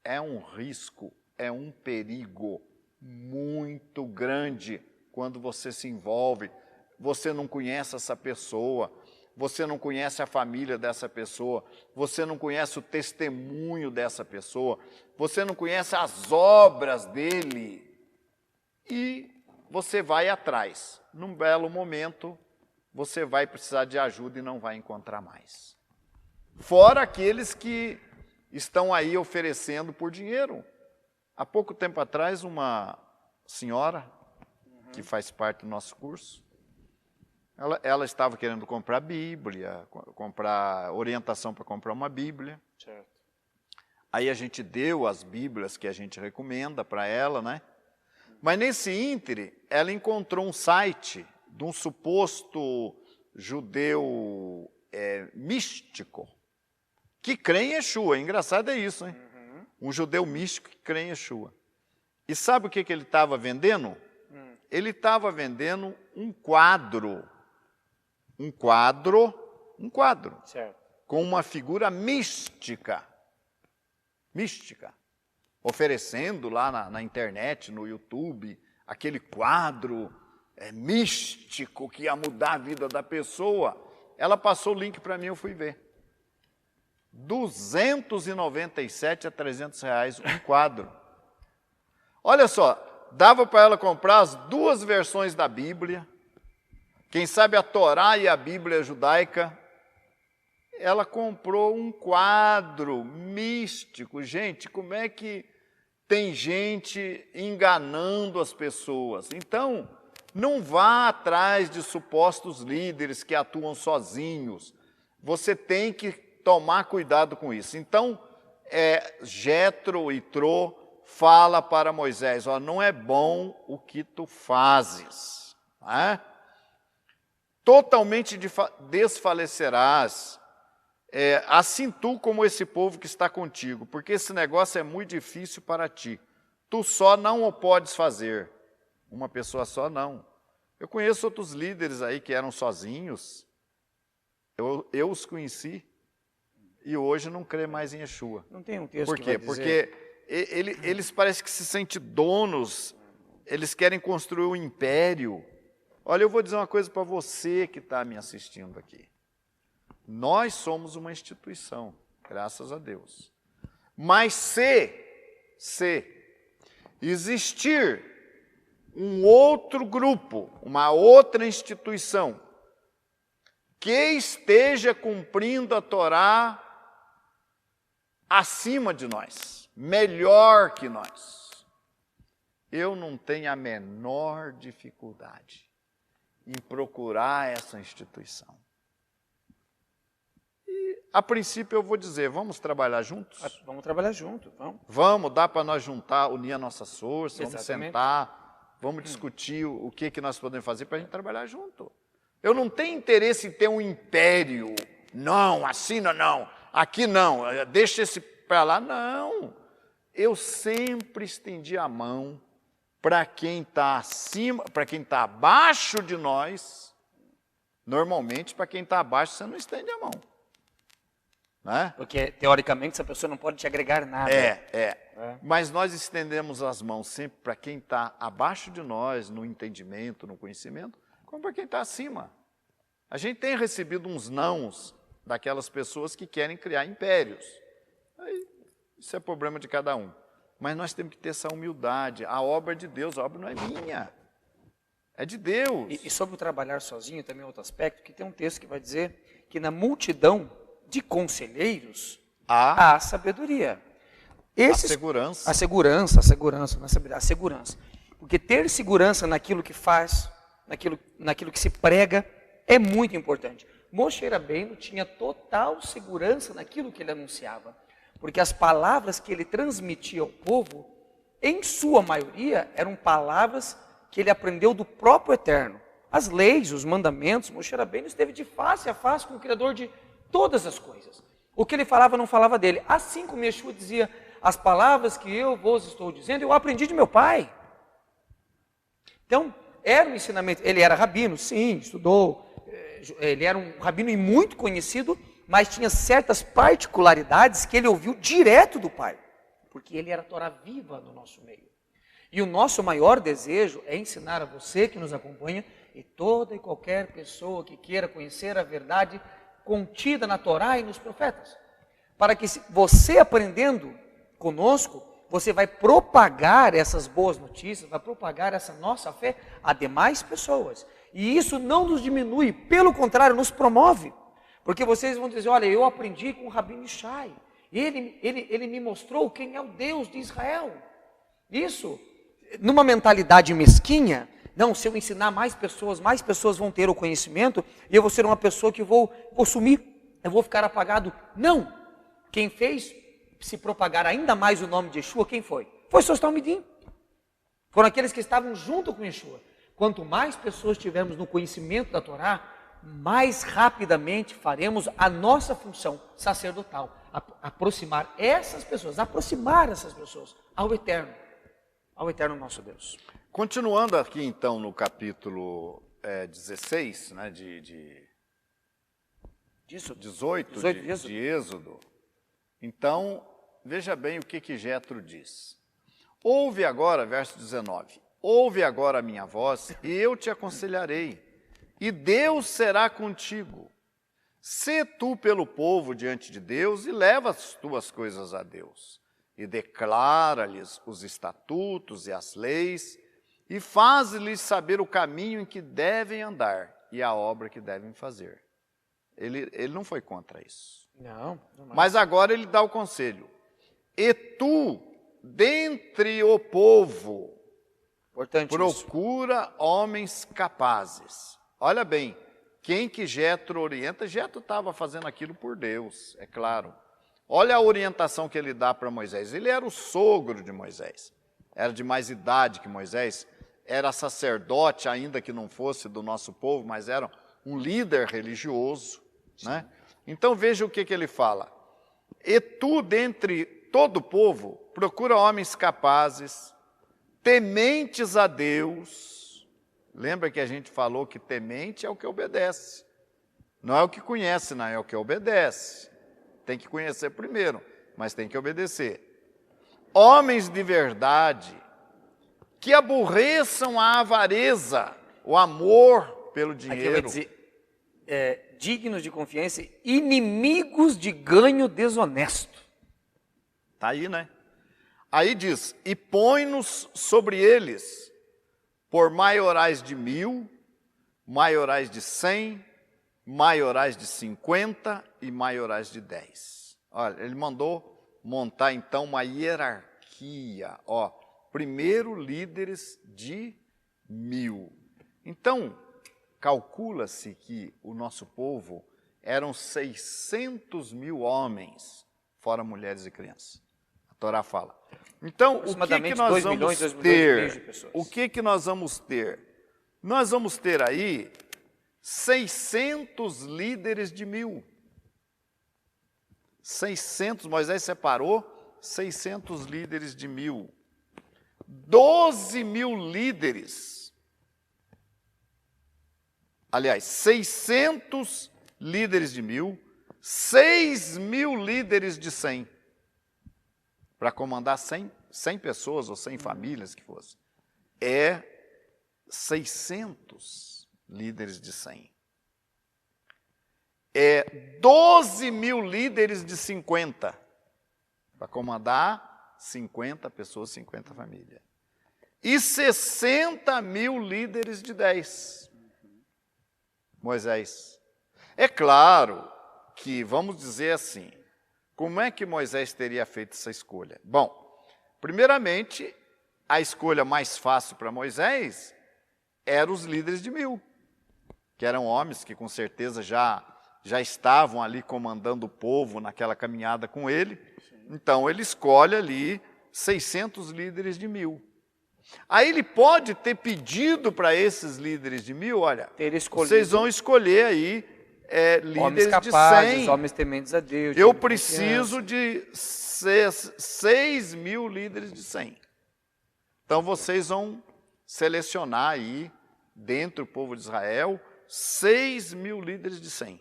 S1: É um risco, é um perigo muito grande quando você se envolve. Você não conhece essa pessoa, você não conhece a família dessa pessoa, você não conhece o testemunho dessa pessoa, você não conhece as obras dele. E você vai atrás. Num belo momento, você vai precisar de ajuda e não vai encontrar mais. Fora aqueles que estão aí oferecendo por dinheiro. Há pouco tempo atrás, uma senhora, que faz parte do nosso curso, ela estava querendo comprar Bíblia, comprar orientação para comprar uma Bíblia.
S2: Certo.
S1: Aí a gente deu as Bíblias que a gente recomenda para ela, né? Mas nesse íntere, ela encontrou um site de um suposto judeu místico, que crê em Yeshua. Engraçado é isso, hein? Um judeu místico que crê em Yeshua. E sabe o que ele estava vendendo? Ele estava vendendo um quadro. Um quadro,
S2: Certo.
S1: com uma figura mística. Mística. Oferecendo lá na internet, no YouTube, aquele quadro místico que ia mudar a vida da pessoa. Ela passou o link para mim, eu fui ver. 297 a 300 reais um quadro. Olha só, dava para ela comprar as duas versões da Bíblia, quem sabe a Torá e a Bíblia judaica. Ela comprou um quadro místico. Gente, como é que tem gente enganando as pessoas. Então, não vá atrás de supostos líderes que atuam sozinhos. Você tem que tomar cuidado com isso. Então, Jetro e Trô fala para Moisés, ó, não é bom o que tu fazes. Não é? Totalmente desfalecerás, assim tu como esse povo que está contigo, porque esse negócio é muito difícil para ti. Tu só não o podes fazer. Uma pessoa só não. Eu conheço outros líderes aí que eram sozinhos. Eu os conheci e hoje não crê mais em Yeshua.
S2: Não tem um texto
S1: Por quê?
S2: que vai dizer...
S1: Porque eles parecem que se sentem donos, eles querem construir um império. Olha, eu vou dizer uma coisa para você que está me assistindo aqui. Nós somos uma instituição, graças a Deus. Mas se existir um outro grupo, uma outra instituição, que esteja cumprindo a Torá acima de nós, melhor que nós, eu não tenho a menor dificuldade em procurar essa instituição. E, a princípio, eu vou dizer, vamos trabalhar juntos?
S2: Vamos trabalhar junto, vamos.
S1: Vamos, dá para nós juntar, unir a nossa força, vamos
S2: Exatamente.
S1: sentar, vamos discutir o que nós podemos fazer para a gente trabalhar junto. Eu não tenho interesse em ter um império. Não, assina não, aqui não, deixa esse para lá. Não, eu sempre estendi a mão para quem está acima, para quem está abaixo de nós. Normalmente, para quem está abaixo, você não estende a mão. Né?
S2: Porque, teoricamente, essa pessoa não pode te agregar nada.
S1: Mas nós estendemos as mãos sempre para quem está abaixo de nós, no entendimento, no conhecimento, como para quem está acima. A gente tem recebido uns nãos daquelas pessoas que querem criar impérios. Aí, isso é problema de cada um. Mas nós temos que ter essa humildade. A obra é de Deus, a obra não é minha. É de Deus.
S2: E sobre o trabalhar sozinho, também outro aspecto, que tem um texto que vai dizer que na multidão de conselheiros há sabedoria.
S1: A segurança.
S2: A segurança, não é sabedoria, a segurança. Porque ter segurança naquilo que faz, naquilo que se prega, é muito importante. Moshe Rabbeinu tinha total segurança naquilo que ele anunciava. Porque as palavras que ele transmitia ao povo, em sua maioria, eram palavras que ele aprendeu do próprio Eterno. As leis, os mandamentos, Moshe Rabbeinu esteve de face a face com o Criador de todas as coisas. O que ele falava, não falava dele. Assim como Yeshua dizia, as palavras que eu vos estou dizendo, eu aprendi de meu pai. Então, era um ensinamento. Ele era rabino, sim, estudou. Ele era um rabino e muito conhecido, mas tinha certas particularidades que ele ouviu direto do pai. Porque ele era a Torá viva no nosso meio. E o nosso maior desejo é ensinar a você que nos acompanha e toda e qualquer pessoa que queira conhecer a verdade contida na Torá e nos profetas. Para que você aprendendo conosco, você vai propagar essas boas notícias, vai propagar essa nossa fé a demais pessoas. E isso não nos diminui, pelo contrário, nos promove. Porque vocês vão dizer, olha, eu aprendi com o Rabino Ishai. Ele me mostrou quem é o Deus de Israel. Isso, numa mentalidade mesquinha, não, se eu ensinar mais pessoas vão ter o conhecimento, e eu vou ser uma pessoa que vou sumir, eu vou ficar apagado. Não! Quem fez se propagar ainda mais o nome de Yeshua, quem foi? Foi os seus talmidim. Foram aqueles que estavam junto com Yeshua. Quanto mais pessoas tivermos no conhecimento da Torá, mais rapidamente faremos a nossa função sacerdotal. Aproximar essas pessoas ao Eterno nosso Deus.
S1: Continuando aqui, então, no capítulo 16, né, 18 de Êxodo. Então, veja bem o que Jetro diz. Ouve agora, verso 19, ouve agora a minha voz e eu te aconselharei, e Deus será contigo. Sê tu pelo povo diante de Deus e leva as tuas coisas a Deus, e declara-lhes os estatutos e as leis, e faz-lhes saber o caminho em que devem andar e a obra que devem fazer. Ele não foi contra isso.
S2: Não.
S1: Mas agora ele dá o conselho. E tu dentre o povo,
S2: Importante isso.
S1: procura homens capazes. Olha bem, quem que Jetro orienta? Jetro estava fazendo aquilo por Deus, é claro. Olha a orientação que ele dá para Moisés. Ele era o sogro de Moisés. Era de mais idade que Moisés. Era sacerdote, ainda que não fosse do nosso povo, mas era um líder religioso, né? Então veja o que ele fala. E tu, dentre todo o povo, procura homens capazes, tementes a Deus. Lembra que a gente falou que temente é o que obedece. Não é o que conhece, não, é o que obedece. Tem que conhecer primeiro, mas tem que obedecer. Homens de verdade, que aborreçam a avareza, o amor pelo dinheiro.
S2: Aqui vai dizer, dignos de confiança, inimigos de ganho desonesto.
S1: Está aí, né? Aí diz, e põe-nos sobre eles por maiorais de 1000, maiorais de 100, maiorais de 50 e maiorais de 10. Olha, ele mandou montar então uma hierarquia. Ó, primeiro líderes de 1000. Então, calcula-se que o nosso povo eram 600.000 homens, fora mulheres e crianças. A Torá fala. Então, o que nós vamos ter? O que nós vamos ter? Nós vamos ter aí 600 líderes de 1000. 600, Moisés separou 600 líderes de 1000. 12.000 líderes. Aliás, 600 líderes de 1000, 6.000 líderes de 100. Para comandar 100 pessoas ou 100 famílias que fosse. É 600 líderes de 100. É 12.000 líderes de 50. Para comandar 50 pessoas, 50 famílias. E 60.000 líderes de 10. Moisés. É claro que, vamos dizer assim, como é que Moisés teria feito essa escolha? Bom, primeiramente, a escolha mais fácil para Moisés eram os líderes de 1000, que eram homens que com certeza já estavam ali comandando o povo naquela caminhada com ele. Então, ele escolhe ali 600 líderes de 1000. Aí ele pode ter pedido para esses líderes de 1000, olha, vocês vão escolher aí líderes
S2: homens capazes,
S1: de 100.
S2: homens tementes a Deus.
S1: Eu preciso de 6.000 líderes de 100. Então vocês vão selecionar aí, dentro do povo de Israel, 6.000 líderes de 100.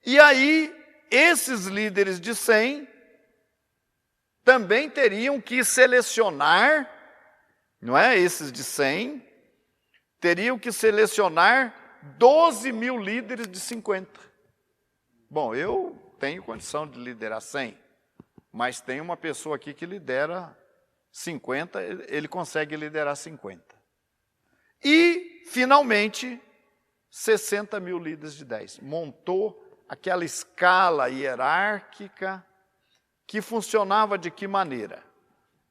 S1: E aí, esses líderes de 100 também teriam que selecionar, não é? Esses de 100, teriam que selecionar 12.000 líderes de 50. Bom, eu tenho condição de liderar 100, mas tem uma pessoa aqui que lidera 50, ele consegue liderar 50. E, finalmente, 60.000 líderes de 10. Montou aquela escala hierárquica que funcionava de que maneira?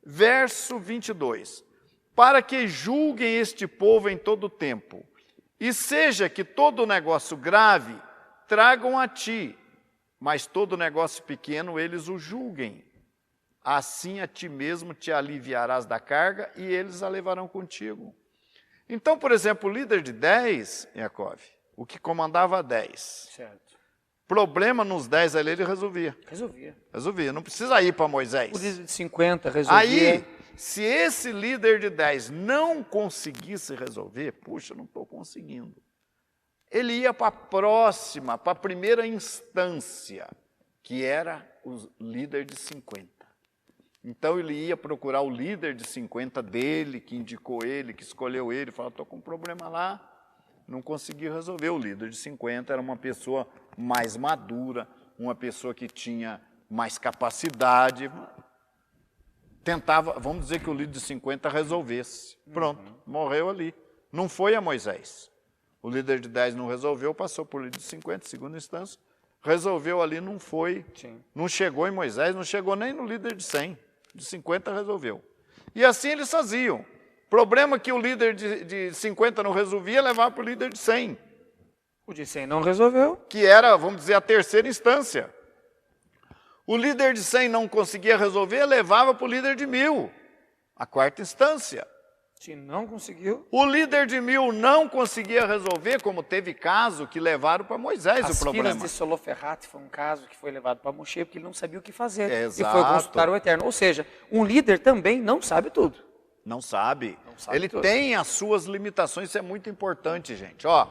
S1: Verso 22. Para que julguem este povo em todo o tempo, e seja que todo negócio grave tragam a ti, mas todo negócio pequeno eles o julguem. Assim a ti mesmo te aliviarás da carga e eles a levarão contigo. Então, por exemplo, o líder de 10, Yaakov, o que comandava 10.
S2: Certo.
S1: Problema nos 10 ali ele resolvia. Resolvia, não precisa ir para Moisés.
S2: O líder de 50 resolvia.
S1: Aí, se esse líder de 10 não conseguisse resolver, puxa, não estou conseguindo. Ele ia para a próxima, para a primeira instância, que era o líder de 50. Então ele ia procurar o líder de 50 dele, que indicou ele, que escolheu ele, falou, estou com um problema lá, não consegui resolver. O líder de 50 era uma pessoa mais madura, uma pessoa que tinha mais capacidade. Tentava, vamos dizer que o líder de 50 resolvesse. Pronto, morreu ali. Não foi a Moisés. O líder de 10 não resolveu, passou por líder de 50, segunda instância, resolveu ali, não foi. Sim. Não chegou em Moisés, não chegou nem no líder de 100. De 50 resolveu. E assim eles faziam. Problema que o líder de 50 não resolvia, levava para o líder de 100.
S2: O de 100 não resolveu.
S1: Que era, vamos dizer, a terceira instância. O líder de 100 não conseguia resolver, levava para o líder de 1000. A quarta instância.
S2: Se não conseguiu.
S1: O líder de 1000 não conseguia resolver, como teve caso que levaram para Moisés o problema.
S2: As filas de Soloferrate foi um caso que foi levado para Moshe, porque ele não sabia o que fazer.
S1: Exato.
S2: E foi consultar o Eterno. Ou seja, um líder também não sabe tudo.
S1: Não sabe. Ele
S2: tudo.
S1: tem as suas limitações, isso é muito importante, gente. Ó,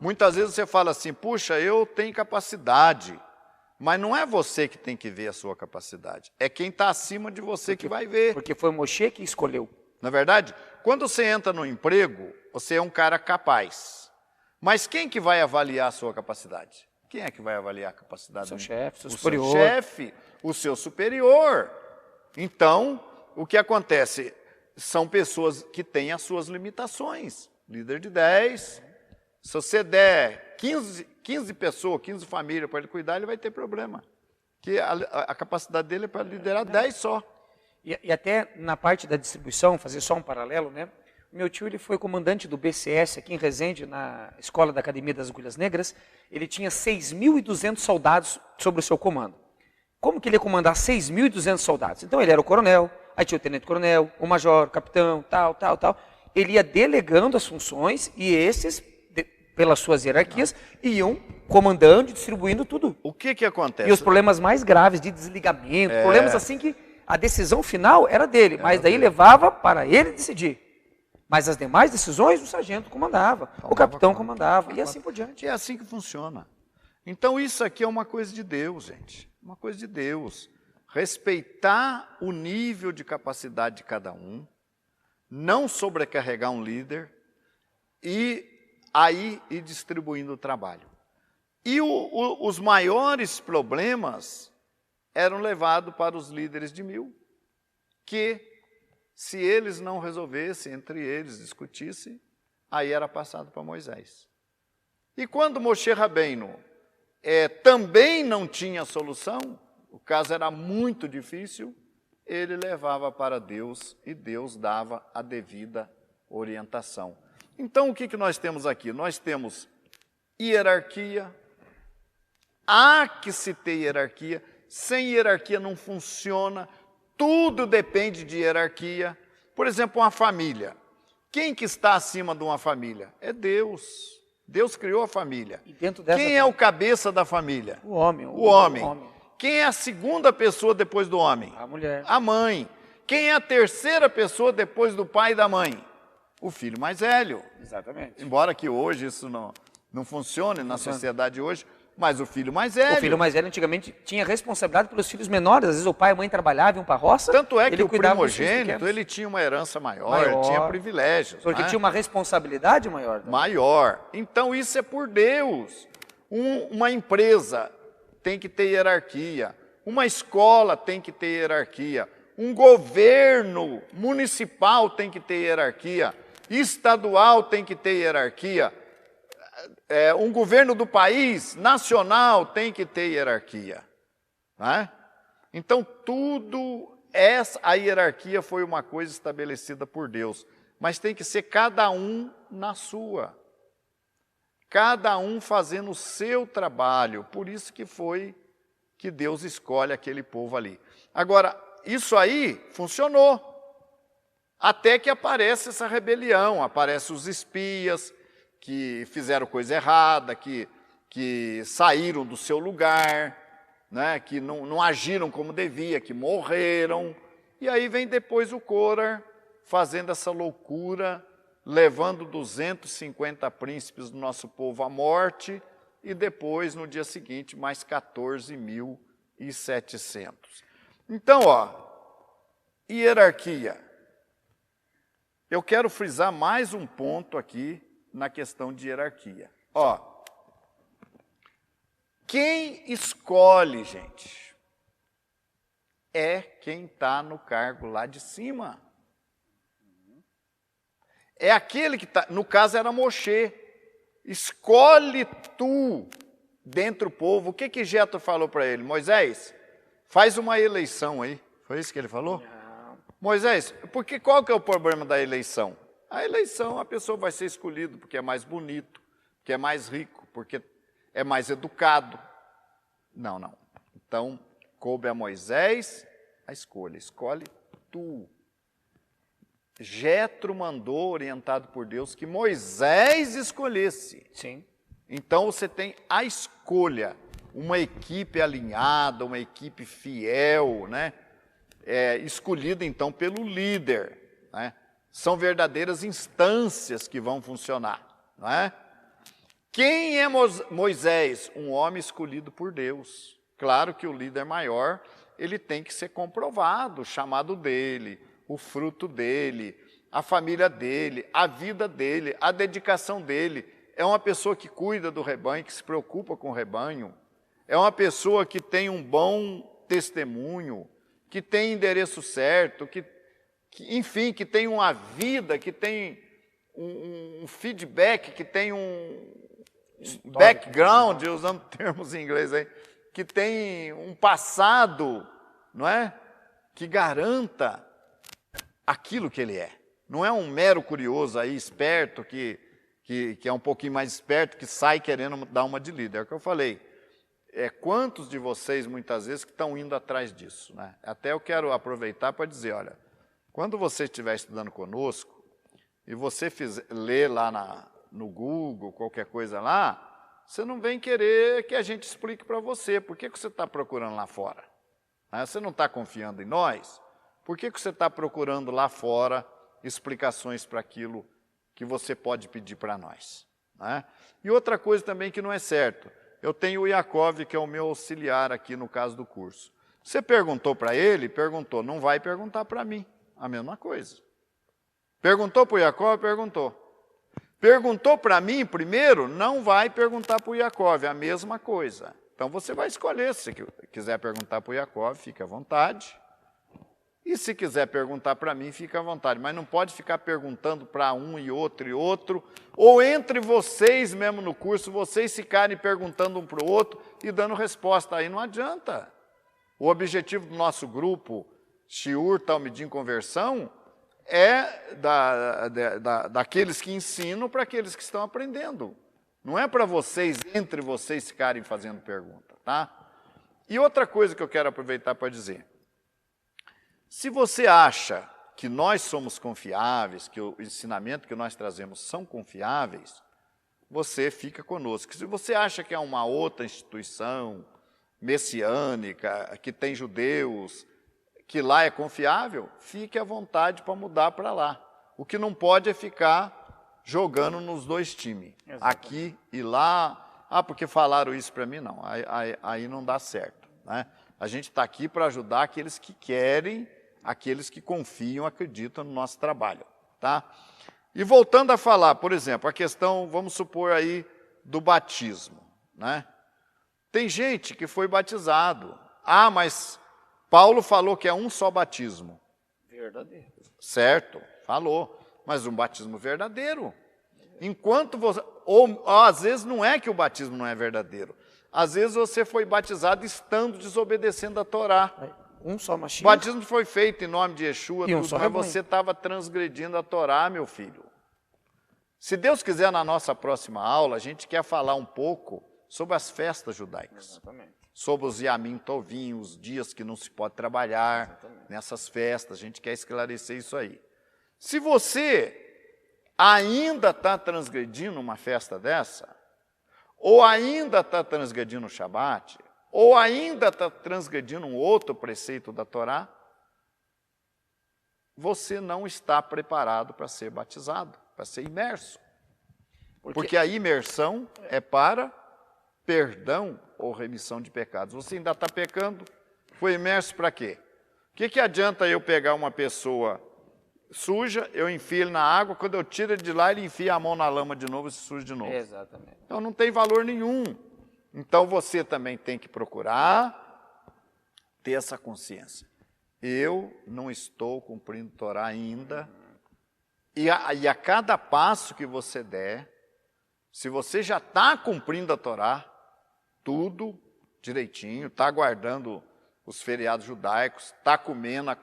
S1: muitas vezes você fala assim, puxa, eu tenho capacidade. Mas não é você que tem que ver a sua capacidade. É quem está acima de você que vai ver.
S2: Porque foi Moshe que escolheu.
S1: Na verdade, quando você entra no emprego, você é um cara capaz. Mas quem que vai avaliar a sua capacidade? Quem é que vai avaliar a capacidade?
S2: Seu chefe, seu
S1: superior.
S2: superior.
S1: O seu chefe, o seu superior. Então, o que acontece? São pessoas que têm as suas limitações. Líder de 10, se você der 15 pessoas, 15 famílias para ele cuidar, ele vai ter problema. Porque a capacidade dele é para liderar 10 só.
S2: E até na parte da distribuição, fazer só um paralelo, né? Meu tio ele foi comandante do BCS aqui em Resende, na Escola da Academia das Agulhas Negras. Ele tinha 6.200 soldados sob o seu comando. Como que ele ia comandar 6.200 soldados? Então ele era o coronel, aí tinha o tenente-coronel, o major, o capitão, tal. Ele ia delegando as funções e esses, pelas suas hierarquias, iam comandando e distribuindo tudo.
S1: O que acontece?
S2: E os problemas mais graves de desligamento, problemas assim que a decisão final era dele, mas daí levava para ele decidir. Mas as demais decisões o sargento comandava, o capitão comandava, e assim por diante.
S1: É assim que funciona. Então isso aqui é uma coisa de Deus, gente. Uma coisa de Deus. Respeitar o nível de capacidade de cada um, não sobrecarregar um líder e aí ir distribuindo o trabalho. E os maiores problemas eram levados para os líderes de 1000, que se eles não resolvessem, entre eles discutissem, aí era passado para Moisés. E quando Moshe Rabbeinu também não tinha solução, o caso era muito difícil, ele levava para Deus e Deus dava a devida orientação. Então o que nós temos aqui? Nós temos hierarquia, há que se ter hierarquia, sem hierarquia não funciona, tudo depende de hierarquia. Por exemplo, uma família. Quem que está acima de uma família? É Deus. Deus criou a família.
S2: E dentro dessa
S1: Quem é o cabeça da família?
S2: O homem.
S1: O homem. Quem é a segunda pessoa depois do homem?
S2: A mulher.
S1: A mãe. Quem é a terceira pessoa depois do pai e da mãe? O filho mais velho.
S2: Exatamente.
S1: Embora que hoje isso não funcione na sociedade hoje, mas o filho mais velho.
S2: O filho mais velho antigamente tinha responsabilidade pelos filhos menores. Às vezes o pai e a mãe trabalhavam, iam para a roça.
S1: Tanto é que
S2: ele
S1: o primogênito, ele tinha uma herança maior, tinha privilégios.
S2: Porque tinha uma responsabilidade maior. Também.
S1: Maior. Então isso é por Deus. Uma empresa tem que ter hierarquia. Uma escola tem que ter hierarquia. Um governo municipal tem que ter hierarquia. Estadual tem que ter hierarquia. Um governo do país, nacional, tem que ter hierarquia. Né? Então, a hierarquia foi uma coisa estabelecida por Deus, mas tem que ser cada um na sua. Cada um fazendo o seu trabalho, por isso que foi que Deus escolhe aquele povo ali. Agora, isso aí funcionou, até que aparece essa rebelião, aparecem os espias, que fizeram coisa errada, que saíram do seu lugar, né, que não agiram como devia, que morreram. E aí vem depois o Cora fazendo essa loucura, levando 250 príncipes do nosso povo à morte, e depois, no dia seguinte, mais 14.700. Então, hierarquia. Eu quero frisar mais um ponto aqui, na questão de hierarquia. Quem escolhe, gente, é quem está no cargo lá de cima. É aquele que está, no caso era Moshe. Escolhe tu dentro do povo. O que Jetro falou para ele? Moisés, faz uma eleição aí. Foi isso que ele falou? Moisés, porque qual que é o problema da eleição? A eleição, a pessoa vai ser escolhida porque é mais bonito, porque é mais rico, porque é mais educado. Não, não. Então, coube a Moisés a escolha. Escolhe tu. Jetro mandou, orientado por Deus, que Moisés escolhesse.
S2: Sim.
S1: Então, você tem a escolha. Uma equipe alinhada, uma equipe fiel, né? Escolhida, então, pelo líder, né? São verdadeiras instâncias que vão funcionar, não é? Quem é Moisés? Um homem escolhido por Deus. Claro que o líder maior, ele tem que ser comprovado, o chamado dele, o fruto dele, a família dele, a vida dele, a dedicação dele. É uma pessoa que cuida do rebanho, que se preocupa com o rebanho. É uma pessoa que tem um bom testemunho, que tem endereço certo, enfim, que tem uma vida, que tem um feedback, que tem um background, usando termos em inglês aí, que tem um passado, não é? Que garanta aquilo que ele é. Não é um mero curioso aí, esperto, que é um pouquinho mais esperto, que sai querendo dar uma de líder. É o que eu falei. Quantos de vocês, muitas vezes, que estão indo atrás disso, né? Até eu quero aproveitar para dizer, olha, quando você estiver estudando conosco, e você ler lá no Google, qualquer coisa lá, você não vem querer que a gente explique para você. Por que você está procurando lá fora? Você não está confiando em nós? Por que você está procurando lá fora explicações para aquilo que você pode pedir para nós? Né? E outra coisa também que não é certo, eu tenho o Yaakov, que é o meu auxiliar aqui no caso do curso. Você perguntou para ele? Perguntou. Não vai perguntar para mim. A mesma coisa. Perguntou para o Yaakov? Perguntou. Perguntou para mim primeiro? Não vai perguntar para o Yaakov. É a mesma coisa. Então você vai escolher. Se quiser perguntar para o Yaakov, fique à vontade. E se quiser perguntar para mim, fique à vontade. Mas não pode ficar perguntando para um e outro. Ou entre vocês mesmo no curso, vocês ficarem perguntando um para o outro e dando resposta. Aí não adianta. O objetivo do nosso grupo, Shiur Talmidim Conversão, é daqueles que ensinam para aqueles que estão aprendendo. Não é para vocês, entre vocês, ficarem fazendo pergunta, tá? E outra coisa que eu quero aproveitar para dizer. Se você acha que nós somos confiáveis, que o ensinamento que nós trazemos são confiáveis, você fica conosco. Se você acha que é uma outra instituição messiânica, que tem judeus, que lá é confiável, fique à vontade para mudar para lá. O que não pode é ficar jogando nos dois times, aqui e lá. Porque falaram isso para mim? Não, aí não dá certo, né? A gente está aqui para ajudar aqueles que querem, aqueles que confiam, acreditam no nosso trabalho, tá? E voltando a falar, por exemplo, a questão, vamos supor aí, do batismo, né? Tem gente que foi batizado. Mas Paulo falou que é um só batismo.
S2: Verdadeiro.
S1: Certo, falou. Mas um batismo verdadeiro. Enquanto você... Ou às vezes não é que o batismo não é verdadeiro. Às vezes você foi batizado estando desobedecendo a Torá.
S2: Um só Mashiach.
S1: O batismo foi feito em nome de Yeshua,
S2: mas
S1: você estava transgredindo a Torá, meu filho. Se Deus quiser, na nossa próxima aula, a gente quer falar um pouco sobre as festas judaicas.
S2: Exatamente.
S1: Sobre os Yamim Tovim, os dias que não se pode trabalhar. Exatamente. Nessas festas, a gente quer esclarecer isso aí. Se você ainda está transgredindo uma festa dessa, ou ainda está transgredindo o Shabat, ou ainda está transgredindo um outro preceito da Torá, você não está preparado para ser batizado, para ser imerso. Porque a imersão é para perdão ou remissão de pecados. Você ainda está pecando, foi imerso para quê? O que adianta eu pegar uma pessoa suja, eu enfio ele na água, quando eu tiro ele de lá, ele enfia a mão na lama de novo e se suja de novo.
S2: Exatamente.
S1: Então não tem valor nenhum. Então você também tem que procurar ter essa consciência. Eu não estou cumprindo a Torá ainda. E a cada passo que você der, se você já está cumprindo a Torá, tudo direitinho, está guardando os feriados judaicos, está comendo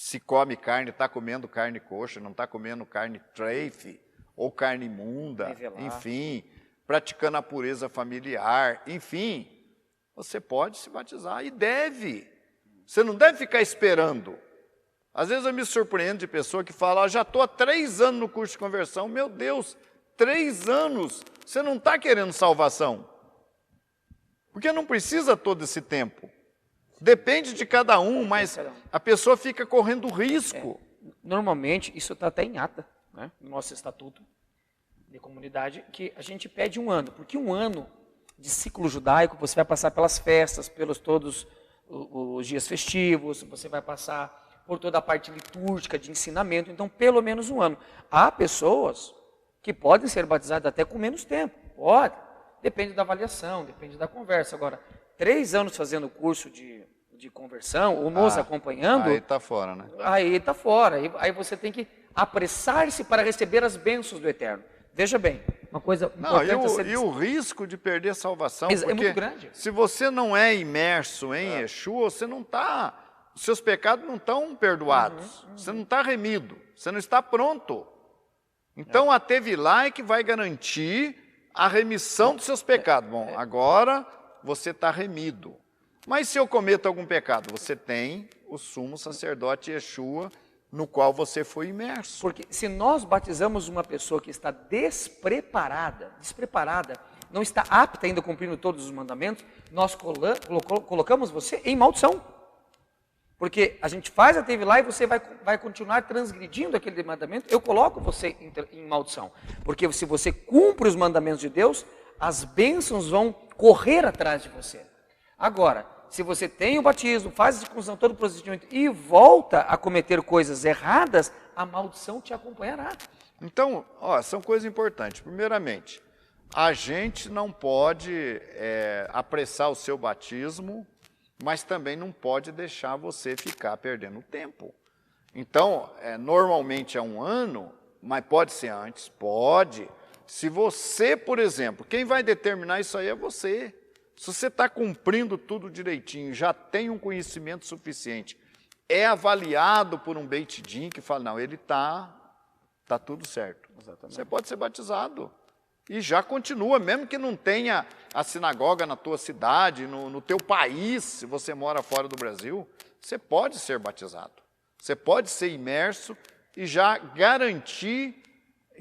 S1: se come carne, está comendo carne coxa, não está comendo carne treife ou carne imunda, enfim, praticando a pureza familiar, enfim, você pode se batizar e deve. Você não deve ficar esperando. Às vezes eu me surpreendo de pessoa que fala, já estou há 3 anos no curso de conversão. Meu Deus, 3 anos, você não está querendo salvação. Porque não precisa todo esse tempo. Depende de cada um, mas a pessoa fica correndo risco.
S2: Normalmente, isso está até em ata, né, no nosso estatuto de comunidade, que a gente pede 1 ano, porque 1 ano de ciclo judaico, você vai passar pelas festas, pelos todos os dias festivos, você vai passar por toda a parte litúrgica de ensinamento, então pelo menos 1 ano. Há pessoas que podem ser batizadas até com menos tempo, pode, depende da avaliação, depende da conversa. Agora, 3 anos fazendo curso de conversão, ou nos acompanhando...
S1: Aí está fora, né?
S2: Aí está fora, aí você tem que apressar-se para receber as bênçãos do Eterno. Veja bem, uma coisa importante...
S1: E o risco de perder a salvação,
S2: porque é muito grande.
S1: Se você não é imerso em Yeshua, você não está... Os seus pecados não estão perdoados, você não está remido, você não está pronto. Então a Tevilá é que vai garantir a remissão dos seus pecados. Bom, agora você está remido. Mas se eu cometo algum pecado, você tem o sumo sacerdote Yeshua, no qual você foi imerso.
S2: Porque se nós batizamos uma pessoa que está despreparada, não está apta ainda cumprindo todos os mandamentos, nós colocamos você em maldição. Porque a gente faz a Tevilá e você vai continuar transgredindo aquele mandamento, eu coloco você em maldição. Porque se você cumpre os mandamentos de Deus, as bênçãos vão correr atrás de você. Agora, se você tem o batismo, faz a circuncisão, todo o procedimento e volta a cometer coisas erradas, a maldição te acompanhará.
S1: Então, são coisas importantes. Primeiramente, a gente não pode apressar o seu batismo, mas também não pode deixar você ficar perdendo tempo. Então, normalmente é 1 ano, mas pode ser antes? Pode. Se você, por exemplo, quem vai determinar isso aí é você. Se você está cumprindo tudo direitinho, já tem um conhecimento suficiente, é avaliado por um Beit Din que fala, não, ele tá tudo certo. Exatamente. Você pode ser batizado. E já continua, mesmo que não tenha a sinagoga na tua cidade, no teu país, se você mora fora do Brasil, você pode ser batizado. Você pode ser imerso e já garantir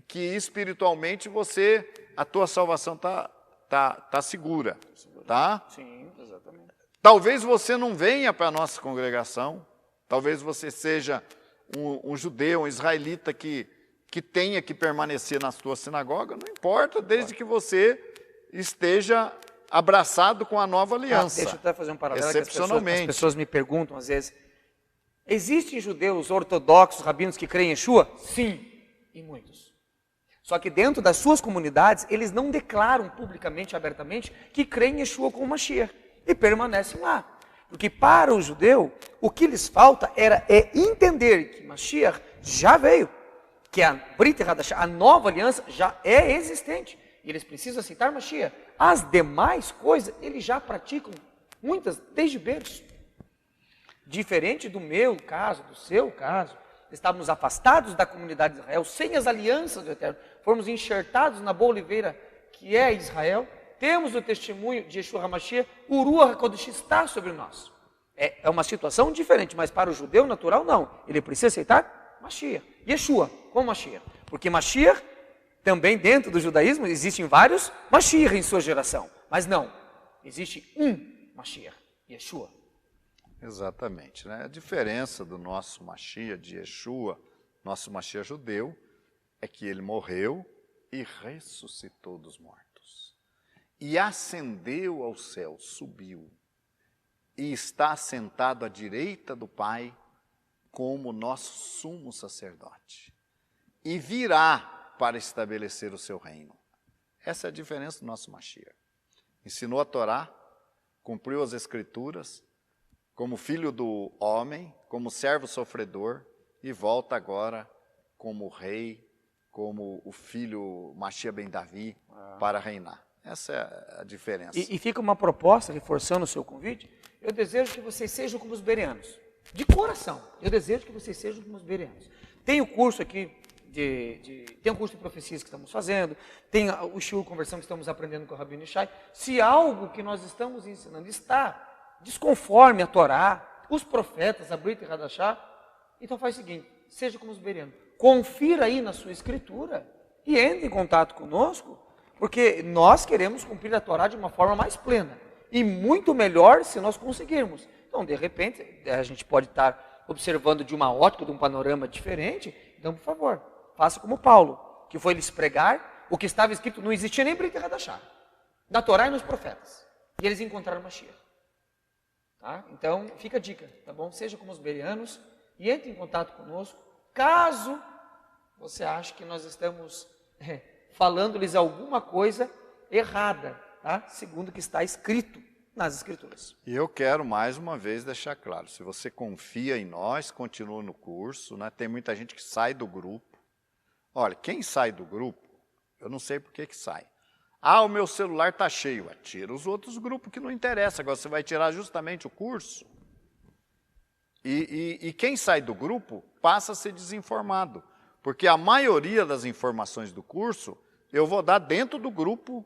S1: que espiritualmente a tua salvação tá segura. Tá?
S2: Sim, exatamente.
S1: Talvez você não venha para a nossa congregação, talvez você seja um judeu, um israelita que tenha que permanecer na sua sinagoga, não importa, desde que você esteja abraçado com a nova aliança.
S2: Deixa eu até fazer um paralelo,
S1: excepcionalmente.
S2: As pessoas me perguntam às vezes, existem judeus ortodoxos, rabinos que creem em Yeshua? Sim, e muitos. Só que dentro das suas comunidades, eles não declaram publicamente, abertamente, que creem em Yeshua como Mashiach. E permanecem lá. Porque para o judeu, o que lhes falta é entender que Mashiach já veio. Que a Brit Hadashah, a nova aliança, já é existente. E eles precisam aceitar Mashiach. As demais coisas, eles já praticam, muitas, desde berço. Diferente do meu caso, do seu caso. Estávamos afastados da comunidade de Israel, sem as alianças do Eterno. Fomos enxertados na boa oliveira, que é Israel. Temos o testemunho de Yeshua HaMashiach, o Ruach HaKodesh está sobre nós. É uma situação diferente, mas para o judeu natural, não. Ele precisa aceitar Mashiach. Yeshua, como Mashiach. Porque Mashiach, também dentro do judaísmo, existem vários Mashiach em sua geração. Mas não, existe um Mashiach, Yeshua.
S1: Exatamente, né? A diferença do nosso Mashiach, de Yeshua, nosso Mashiach judeu, é que ele morreu e ressuscitou dos mortos. E ascendeu ao céu, subiu, e está sentado à direita do Pai como nosso sumo sacerdote. E virá para estabelecer o seu reino. Essa é a diferença do nosso Mashiach. Ensinou a Torá, cumpriu as Escrituras, como filho do homem, como servo sofredor, e volta agora como rei, como o filho Mashiach ben Davi, para reinar. Essa é a diferença.
S2: E fica uma proposta, reforçando o seu convite, eu desejo que vocês sejam como os bereanos. de coração, eu desejo que vocês sejam como os bereanos. Tem o curso aqui, tem um curso de profecias que estamos fazendo, tem o Shiur Conversão que estamos aprendendo com o Rabino Ishai. Se algo que nós estamos ensinando está desconforme a Torá, os profetas, a Brit e Hadashah, então faz o seguinte, seja como os bereanos, confira aí na sua escritura e entre em contato conosco, porque nós queremos cumprir a Torá de uma forma mais plena e muito melhor se nós conseguirmos. Então, de repente, a gente pode estar observando de uma ótica, de um panorama diferente. Então, por favor, faça como Paulo, que foi lhes pregar o que estava escrito, não existia nem Brit Hadashah, na Torá e nos profetas. E eles encontraram Mashiach. Tá? Então, fica a dica, tá bom? Seja como os bereanos e entre em contato conosco, caso você ache que nós estamos falando-lhes alguma coisa errada, tá? Segundo o que está escrito nas Escrituras.
S1: E eu quero mais uma vez deixar claro, se você confia em nós, continua no curso, né? Tem muita gente que sai do grupo. Olha, quem sai do grupo, eu não sei por que sai. Ah, o meu celular está cheio. Tira os outros grupos que não interessa, agora você vai tirar justamente o curso. E quem sai do grupo passa a ser desinformado, porque a maioria das informações do curso eu vou dar dentro do grupo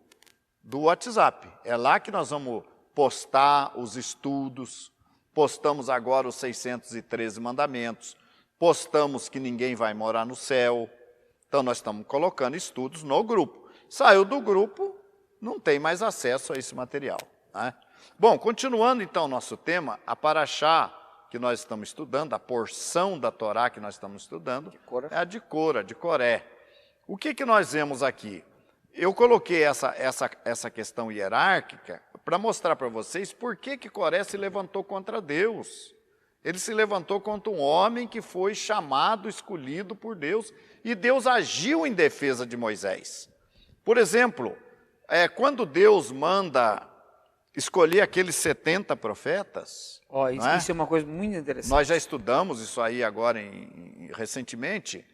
S1: do WhatsApp. É lá que nós vamos postar os estudos, postamos agora os 613 mandamentos, postamos que ninguém vai morar no céu. Então nós estamos colocando estudos no grupo. Saiu do grupo, não tem mais acesso a esse material, né? Bom, continuando então o nosso tema, a Parashá que nós estamos estudando, a porção da Torá que nós estamos estudando, é a de Cora, de Coré. O que nós vemos aqui? Eu coloquei essa questão hierárquica para mostrar para vocês por que Coré se levantou contra Deus. Ele se levantou contra um homem que foi chamado, escolhido por Deus, e Deus agiu em defesa de Moisés. Por exemplo, quando Deus manda escolher aqueles 70 profetas...
S2: Isso é uma coisa muito interessante.
S1: Nós já estudamos isso aí agora recentemente.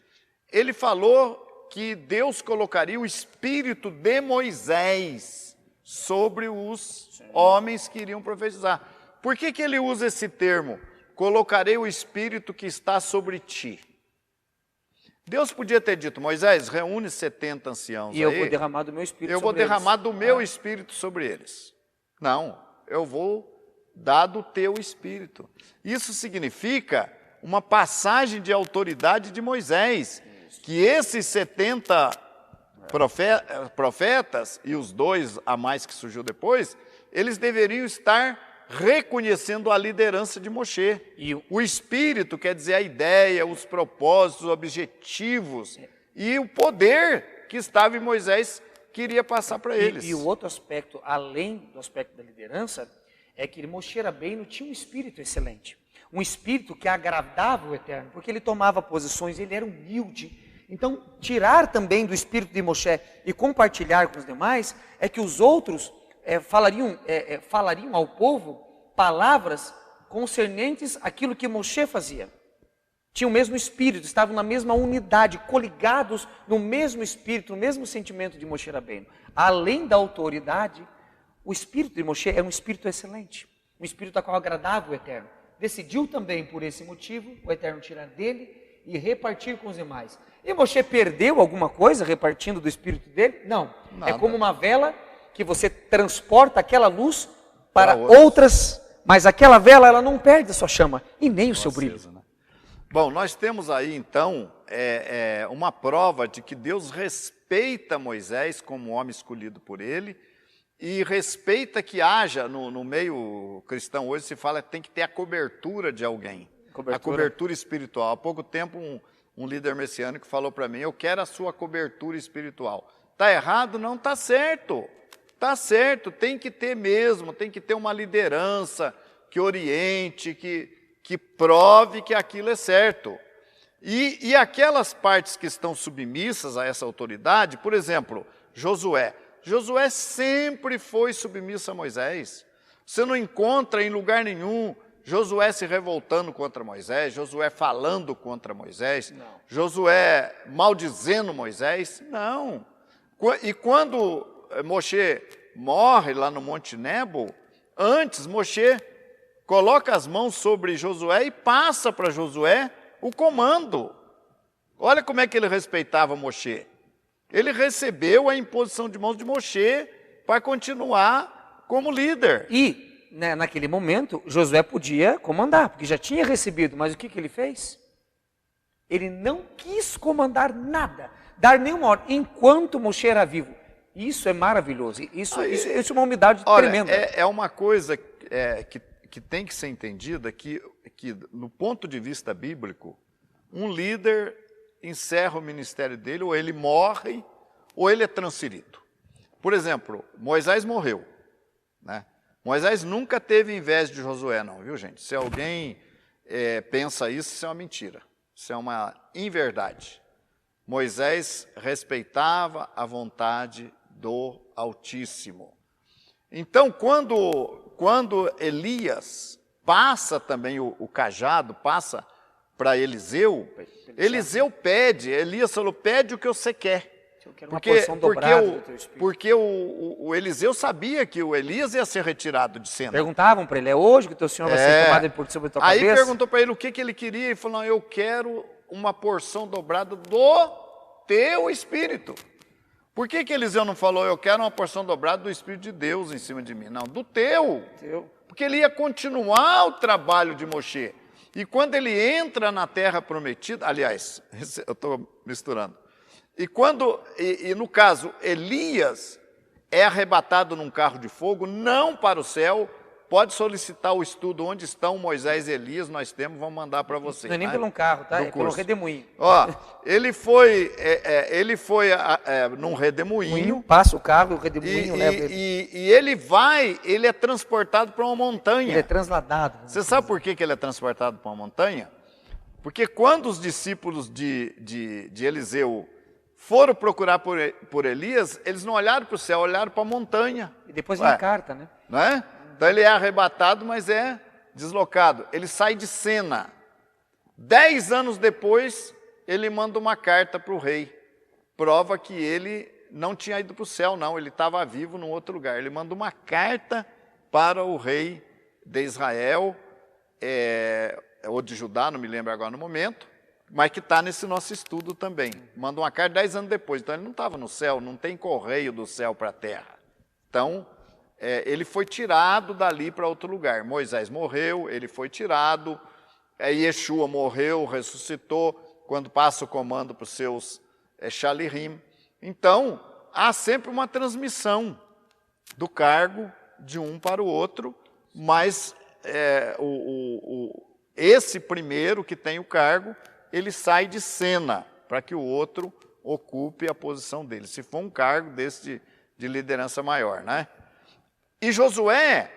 S1: Ele falou que Deus colocaria o espírito de Moisés sobre os homens que iriam profetizar. Por que ele usa esse termo? Colocarei o espírito que está sobre ti. Deus podia ter dito, Moisés, reúne 70 anciãos
S2: e eu vou derramar do meu espírito sobre eles.
S1: Eu vou derramar do meu espírito sobre eles. Não, eu vou dar do teu espírito. Isso significa uma passagem de autoridade de Moisés, que esses 70 profetas, e os 2 a mais que surgiu depois, eles deveriam estar reconhecendo a liderança de Moshe. O espírito quer dizer a ideia, os propósitos, os objetivos e o poder que estava em Moisés queria passar para eles.
S2: E o outro aspecto, além do aspecto da liderança, é que Moshe Rabbeinu tinha um espírito excelente. Um espírito que agradava o Eterno, porque ele tomava posições, ele era humilde. Então, tirar também do espírito de Moshe e compartilhar com os demais, é que os outros falariam ao povo palavras concernentes àquilo que Moshe fazia. Tinham o mesmo espírito, estavam na mesma unidade, coligados no mesmo espírito, no mesmo sentimento de Moshe Rabbeinu. Além da autoridade, o espírito de Moshe é um espírito excelente, um espírito a qual agradava o Eterno. Decidiu também, por esse motivo, o Eterno tirar dele e repartir com os demais. E Moshe perdeu alguma coisa repartindo do espírito dele? Não. Nada. É como uma vela que você transporta aquela luz para outras, mas aquela vela ela não perde a sua chama e nem o seu brilho.
S1: Né? Bom, nós temos aí então uma prova de que Deus respeita Moisés como homem escolhido por ele e respeita que haja, no meio cristão hoje se fala que tem que ter a cobertura de alguém, a cobertura espiritual. Há pouco tempo um líder messiânico falou para mim, eu quero a sua cobertura espiritual. Está errado? Não, está certo. Está certo, tem que ter mesmo, tem que ter uma liderança que oriente, que prove que aquilo é certo. E aquelas partes que estão submissas a essa autoridade, por exemplo, Josué. Josué sempre foi submisso a Moisés. Você não encontra em lugar nenhum Josué se revoltando contra Moisés, Josué falando contra Moisés, não. Josué maldizendo Moisés, não. E quando Moshe morre lá no Monte Nebo, antes Moshe coloca as mãos sobre Josué e passa para Josué o comando. Olha como é que ele respeitava Moshe. Ele recebeu a imposição de mãos de Moshe para continuar como líder.
S2: E, né, naquele momento, Josué podia comandar, porque já tinha recebido, mas o que ele fez? Ele não quis comandar nada, dar nenhuma ordem, enquanto Moshe era vivo. Isso é maravilhoso, isso é uma humildade tremenda.
S1: É uma coisa que tem que ser entendida, que no ponto de vista bíblico, um líder encerra o ministério dele, ou ele morre, ou ele é transferido. Por exemplo, Moisés morreu, né? Moisés nunca teve inveja de Josué, não, viu, gente? Se alguém pensa isso é uma mentira, isso é uma inverdade. Moisés respeitava a vontade do Altíssimo. Então, quando Elias passa também o cajado, passa para Eliseu, Eliseu pede, Elias falou, pede o que você quer.
S2: Eu quero uma porção dobrada do teu espírito.
S1: Porque o Eliseu sabia que o Elias ia ser retirado de cena.
S2: Perguntavam para ele, é hoje que o teu senhor vai ser tomado por sobre a tua cabeça?
S1: Aí perguntou para ele o que ele queria, e falou, não, eu quero uma porção dobrada do teu espírito. Por que Eliseu não falou, eu quero uma porção dobrada do Espírito de Deus em cima de mim? Não, do teu. Porque ele ia continuar o trabalho de Moshe. E quando ele entra na terra prometida, aliás, eu estou misturando. E no caso, Elias é arrebatado num carro de fogo, não para o céu. Pode solicitar o estudo onde estão Moisés e Elias, nós temos, vamos mandar para vocês.
S2: Não é nem pelo carro, tá? É pelo redemoinho.
S1: Ó, ele foi num redemoinho.
S2: Passa o carro, o redemoinho leva ele.
S1: E ele é transportado para uma montanha.
S2: Ele é transladado.
S1: Você sabe por que ele é transportado para uma montanha? Porque quando os discípulos de Eliseu foram procurar por Elias, eles não olharam para o céu, olharam para a montanha.
S2: E depois vem a carta, né?
S1: Não é? Então ele é arrebatado, mas é deslocado. Ele sai de cena. 10 anos depois, ele manda uma carta para o rei. Prova que ele não tinha ido para o céu, não. Ele estava vivo num outro lugar. Ele manda uma carta para o rei de Israel, ou de Judá, não me lembro agora no momento, mas que está nesse nosso estudo também. Manda uma carta 10 anos depois. Então ele não estava no céu, não tem correio do céu para a terra. Então, ele foi tirado dali para outro lugar. Moisés morreu, ele foi tirado, Yeshua morreu, ressuscitou, quando passa o comando para os seus Shalirim. Então, há sempre uma transmissão do cargo de um para o outro, mas esse primeiro que tem o cargo, ele sai de cena para que o outro ocupe a posição dele, se for um cargo desse de liderança maior, né? E Josué,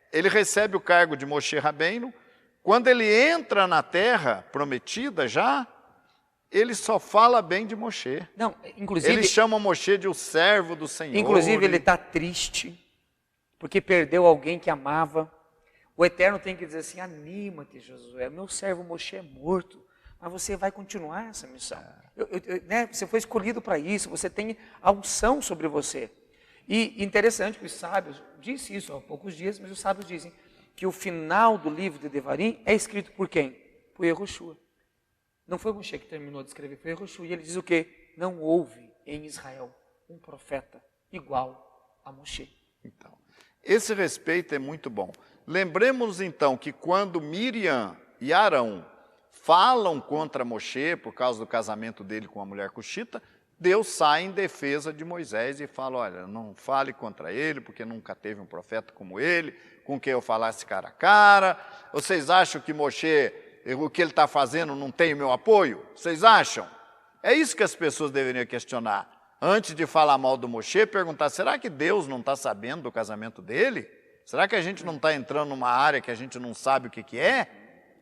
S1: ele recebe o cargo de Moshe Rabbeinu. Quando ele entra na terra prometida já, ele só fala bem de Moshe.
S2: Não, inclusive,
S1: ele chama Moshe de o servo do Senhor.
S2: Inclusive ele está triste, porque perdeu alguém que amava. O Eterno tem que dizer assim, anima-te Josué, meu servo Moshe é morto, mas você vai continuar essa missão. Né, você foi escolhido para isso, você tem a unção sobre você. E interessante que os sábios, disse isso há poucos dias, mas os sábios dizem que o final do livro de Devarim é escrito por quem? Por Yehoshua. Não foi Moshe que terminou de escrever, foi Yehoshua. E ele diz o quê? Não houve em Israel um profeta igual a Moshe.
S1: Então, esse respeito é muito bom. Lembremos então que quando Miriam e Arão falam contra Moshe, por causa do casamento dele com a mulher cuxita, Deus sai em defesa de Moisés e fala, olha, não fale contra ele, porque nunca teve um profeta como ele, com quem eu falasse cara a cara. Vocês acham que Moshe, o que ele está fazendo, não tem o meu apoio? Vocês acham? É isso que as pessoas deveriam questionar. Antes de falar mal do Moshe, perguntar, será que Deus não está sabendo do casamento dele? Será que a gente não está entrando numa área que a gente não sabe o que é?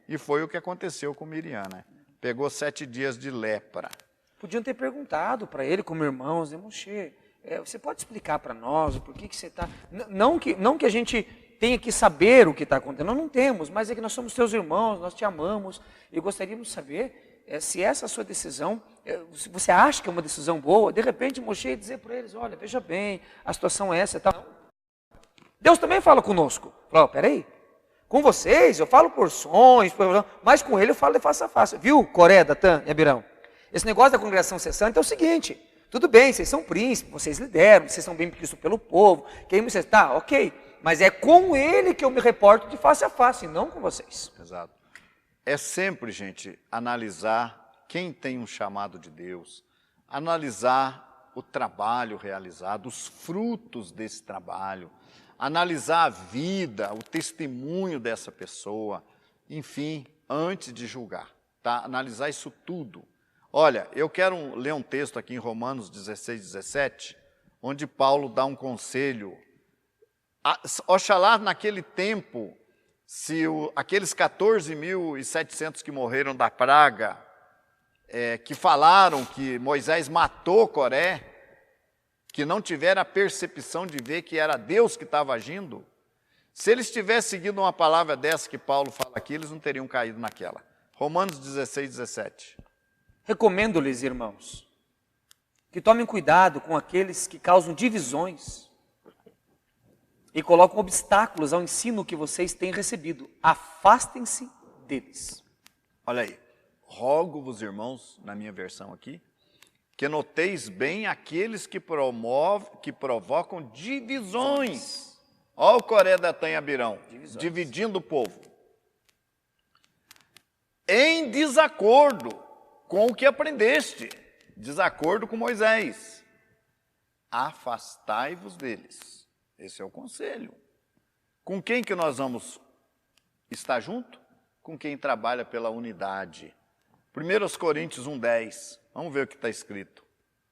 S1: E foi o que aconteceu com Miriam, né? Pegou 7 dias de lepra.
S2: Podiam ter perguntado para ele, como irmãos, né, Moshe, você pode explicar para nós o porquê que você está... Não que a gente tenha que saber o que está acontecendo, nós não temos, mas é que nós somos teus irmãos, nós te amamos, e gostaríamos de saber se essa sua decisão, se você acha que é uma decisão boa, de repente Moshe ia dizer para eles, olha, veja bem, a situação é essa e tal. Deus também fala conosco. Fala, peraí, Com vocês eu falo porções, mas com ele eu falo de face a face. Viu, Coré, Datan e Abirão? Esse negócio da congregação cessante é o seguinte, tudo bem, vocês são príncipes, vocês lideram, vocês são bem vistos pelo povo, quem vocês... Tá, ok, mas é com ele que eu me reporto de face a face, não com vocês.
S1: Exato. É sempre, gente, analisar quem tem um chamado de Deus, analisar o trabalho realizado, os frutos desse trabalho, analisar a vida, o testemunho dessa pessoa, enfim, antes de julgar, tá? Analisar isso tudo. Olha, eu quero ler um texto aqui em Romanos 16, 17, onde Paulo dá um conselho. Oxalá naquele tempo, se aqueles 14.700 que morreram da praga, que falaram que Moisés matou Coré, que não tiveram a percepção de ver que era Deus que estava agindo, se eles tivessem seguido uma palavra dessa que Paulo fala aqui, eles não teriam caído naquela. Romanos 16, 17.
S2: Recomendo-lhes, irmãos, que tomem cuidado com aqueles que causam divisões e colocam obstáculos ao ensino que vocês têm recebido. Afastem-se deles.
S1: Olha aí, rogo-vos, irmãos, na minha versão aqui, que noteis bem aqueles que provocam divisões. Olha o Coré, Datan e Abirão, dividindo o povo. Em desacordo com o que aprendeste, desacordo com Moisés. Afastai-vos deles. Esse é o conselho. Com quem que nós vamos estar junto? Com quem trabalha pela unidade. 1 Coríntios 1,10. Vamos ver o que está escrito.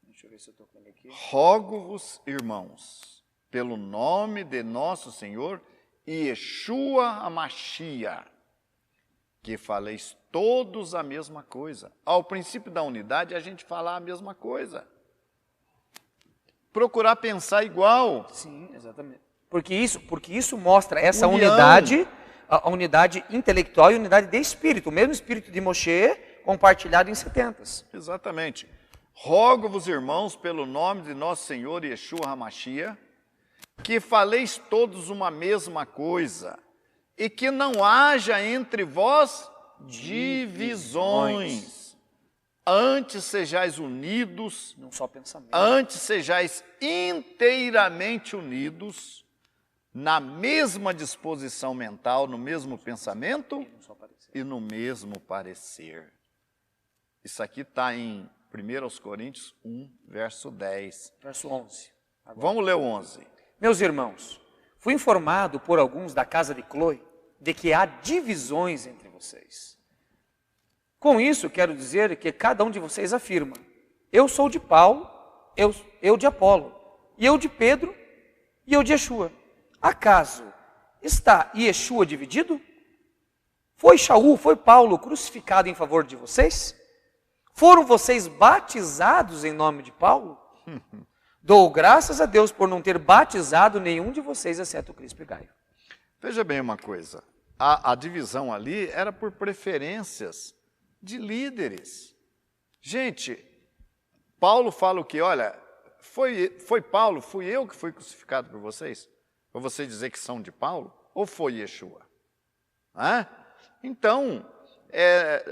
S1: Deixa eu ver se eu estou com ele aqui. Rogo-vos, irmãos, pelo nome de nosso Senhor Yeshua HaMashiach, que faleis todos a mesma coisa. Ao princípio da unidade, a gente falar a mesma coisa. Procurar pensar igual.
S2: Sim, exatamente. Porque isso mostra essa
S1: União.
S2: unidade, a unidade intelectual e a unidade de espírito. O mesmo espírito de Moshe compartilhado em 70.
S1: Exatamente. Rogo-vos, irmãos, pelo nome de nosso Senhor Yeshua HaMashiach, que faleis todos uma mesma coisa, e que não haja entre vós divisões. Antes sejais unidos,
S2: num só pensamento.
S1: Antes sejais inteiramente unidos, na mesma disposição mental, no mesmo pensamento e no mesmo parecer. Isso aqui está em 1 Coríntios 1, verso 10.
S2: Verso 11. Agora.
S1: Vamos ler o 11.
S2: Meus irmãos, fui informado por alguns da casa de Cloe de que há divisões entre vocês. Com isso, quero dizer que cada um de vocês afirma: eu sou de Paulo, eu de Apolo, e eu de Pedro, e eu de Yeshua. Acaso está Yeshua dividido? Foi Shaul, foi Paulo crucificado em favor de vocês? Foram vocês batizados em nome de Paulo? Dou graças a Deus por não ter batizado nenhum de vocês, exceto Crispo e Gaio.
S1: Veja bem uma coisa, a divisão ali era por preferências de líderes. Gente, Paulo fala o quê? Olha, foi Paulo, fui eu que fui crucificado por vocês? Para vocês dizer que são de Paulo? Ou foi Yeshua? Então,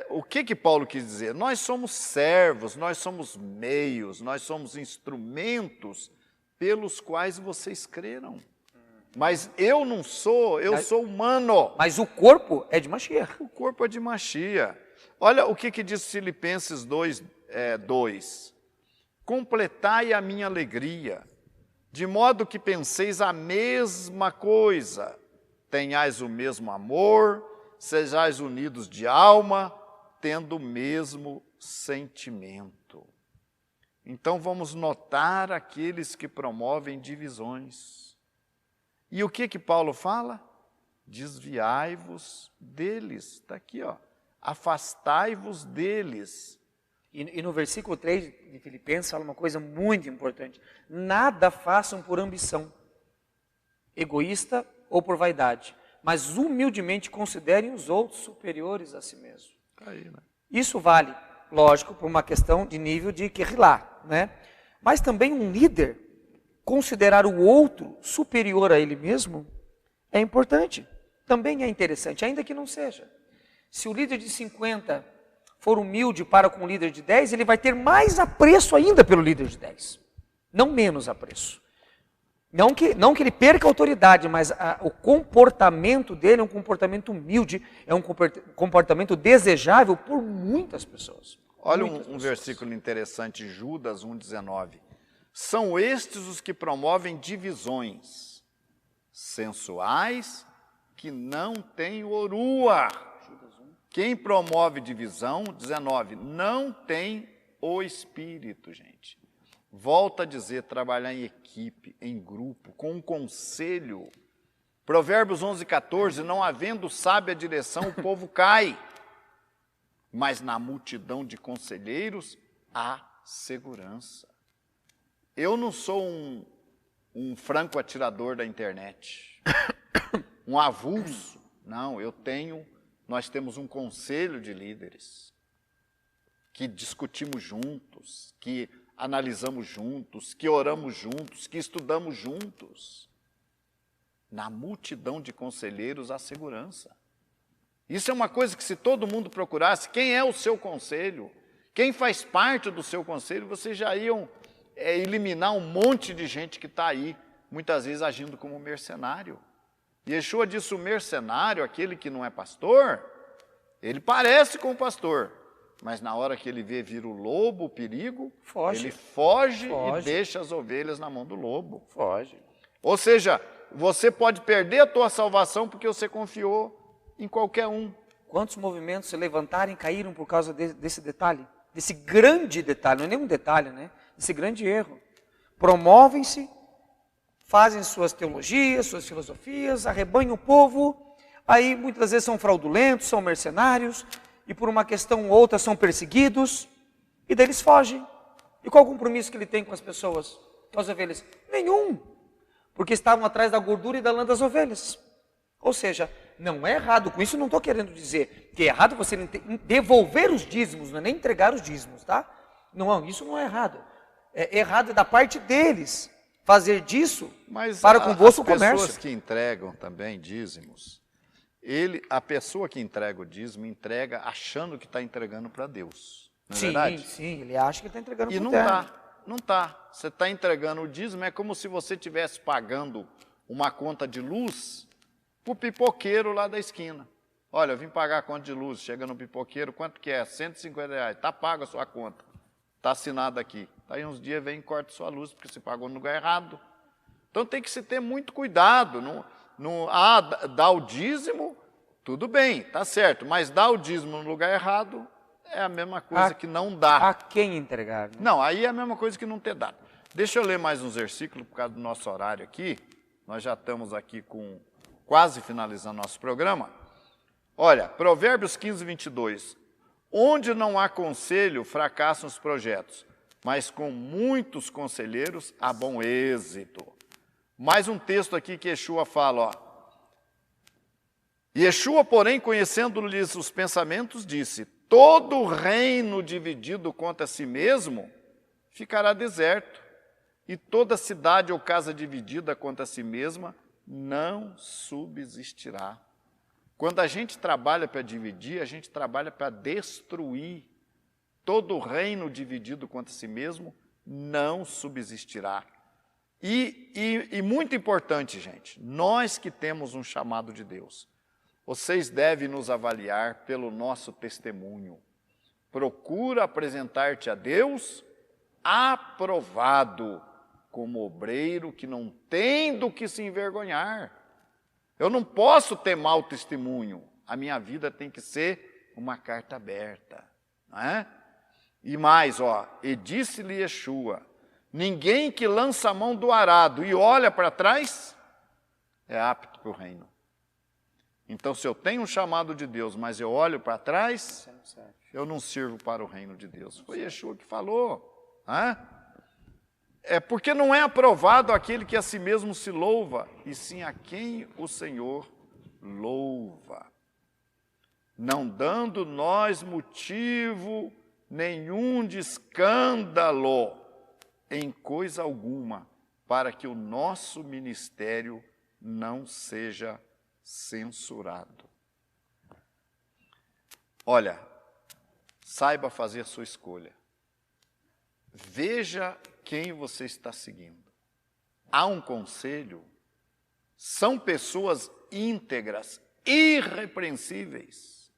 S1: o que Paulo quis dizer? Nós somos servos, nós somos meios, nós somos instrumentos pelos quais vocês creram. Mas eu não sou, eu sou humano.
S2: Mas o corpo é de Mashiach.
S1: O corpo é de Mashiach. Olha o que diz Filipenses 2. Completai a minha alegria, de modo que penseis a mesma coisa, tenhais o mesmo amor, sejais unidos de alma, tendo o mesmo sentimento. Então vamos notar aqueles que promovem divisões. E o que Paulo fala? Desviai-vos deles. Está aqui, ó. Afastai-vos deles.
S2: E no versículo 3 de Filipenses fala uma coisa muito importante. Nada façam por ambição, egoísta ou por vaidade, mas humildemente considerem os outros superiores a si mesmo.
S1: Aí, né?
S2: Isso vale, lógico, por uma questão de nível de Kehilá, né? Mas também um líder considerar o outro superior a ele mesmo é importante. também é interessante, ainda que não seja. Se o líder de 50 for humilde para com o líder de 10, ele vai ter mais apreço ainda pelo líder de 10. Não menos apreço. Não que ele perca a autoridade, mas o comportamento dele é um comportamento humilde, é um comportamento desejável por muitas pessoas.
S1: Olha um versículo interessante, Judas 1,19. São estes os que promovem divisões sensuais que não têm orua. Quem promove divisão, 19, não tem o Espírito, gente. Volta a dizer, trabalhar em equipe, em grupo, com um conselho. Provérbios 11,14, não havendo sábia direção, o povo cai. Mas na multidão de conselheiros, há segurança. Eu não sou um franco atirador da internet, um avulso. Não, nós temos um conselho de líderes, que discutimos juntos, que analisamos juntos, que oramos juntos, que estudamos juntos. Na multidão de conselheiros há segurança. Isso é uma coisa que se todo mundo procurasse, quem é o seu conselho, quem faz parte do seu conselho, vocês já iam eliminar um monte de gente que está aí, muitas vezes agindo como mercenário. Yeshua disse, o mercenário, aquele que não é pastor, ele parece com o pastor, mas na hora que ele vê vir o lobo, o perigo, ele foge e deixa as ovelhas na mão do lobo.
S2: Foge.
S1: Ou seja, você pode perder a tua salvação porque você confiou em qualquer um.
S2: Quantos movimentos se levantaram e caíram por causa desse detalhe? Desse grande detalhe, não é nem um detalhe, né? Desse grande erro. Promovem-se, fazem suas teologias, suas filosofias, arrebanham o povo, aí muitas vezes são fraudulentos, são mercenários, e por uma questão ou outra são perseguidos, e daí eles fogem. E qual o compromisso que ele tem com as pessoas, com as ovelhas? Nenhum, porque estavam atrás da gordura e da lã das ovelhas. Ou seja, não é errado, com isso não estou querendo dizer que é errado você devolver os dízimos, não é nem entregar os dízimos, tá? Não, isso não é errado. É errado da parte deles fazer disso para convosco o comércio.
S1: As pessoas que entregam também dízimos, a pessoa que entrega o dízimo, entrega achando que está entregando para Deus. Não é verdade?
S2: Sim, ele acha que está entregando para Deus.
S1: E não está. Você está entregando o dízimo, é como se você estivesse pagando uma conta de luz para o pipoqueiro lá da esquina. Olha, eu vim pagar a conta de luz, chega no pipoqueiro, quanto que é? R$150, está paga a sua conta, está assinado aqui. Aí uns dias vem e corta sua luz, porque você pagou no lugar errado. Então tem que se ter muito cuidado. Dar o dízimo, tudo bem, tá certo, mas dar o dízimo no lugar errado é a mesma coisa que não dar.
S2: A quem entregar? Né?
S1: Não, aí é a mesma coisa que não ter dado. Deixa eu ler mais uns versículos por causa do nosso horário aqui. Nós já estamos aqui quase finalizando nosso programa. Olha, Provérbios 15, 22. Onde não há conselho, fracassam os projetos, mas com muitos conselheiros há bom êxito. Mais um texto aqui que Yeshua fala, ó. Yeshua, porém, conhecendo-lhes os pensamentos, disse, todo reino dividido contra si mesmo ficará deserto, e toda cidade ou casa dividida contra si mesma não subsistirá. Quando a gente trabalha para dividir, a gente trabalha para destruir. Todo reino dividido contra si mesmo não subsistirá. E muito importante, gente, nós que temos um chamado de Deus, vocês devem nos avaliar pelo nosso testemunho. Procura apresentar-te a Deus aprovado, como obreiro que não tem do que se envergonhar. Eu não posso ter mau testemunho. A minha vida tem que ser uma carta aberta. Não é? E mais, e disse-lhe Yeshua, ninguém que lança a mão do arado e olha para trás é apto para o reino. Então, se eu tenho um chamado de Deus, mas eu olho para trás, eu não sirvo para o reino de Deus. Foi Yeshua que falou. É porque não é aprovado aquele que a si mesmo se louva, e sim a quem o Senhor louva. Não dando nós motivo nenhum de escândalo em coisa alguma, para que o nosso ministério não seja censurado. Olha, saiba fazer a sua escolha. Veja quem você está seguindo. Há um conselho, são pessoas íntegras, irrepreensíveis,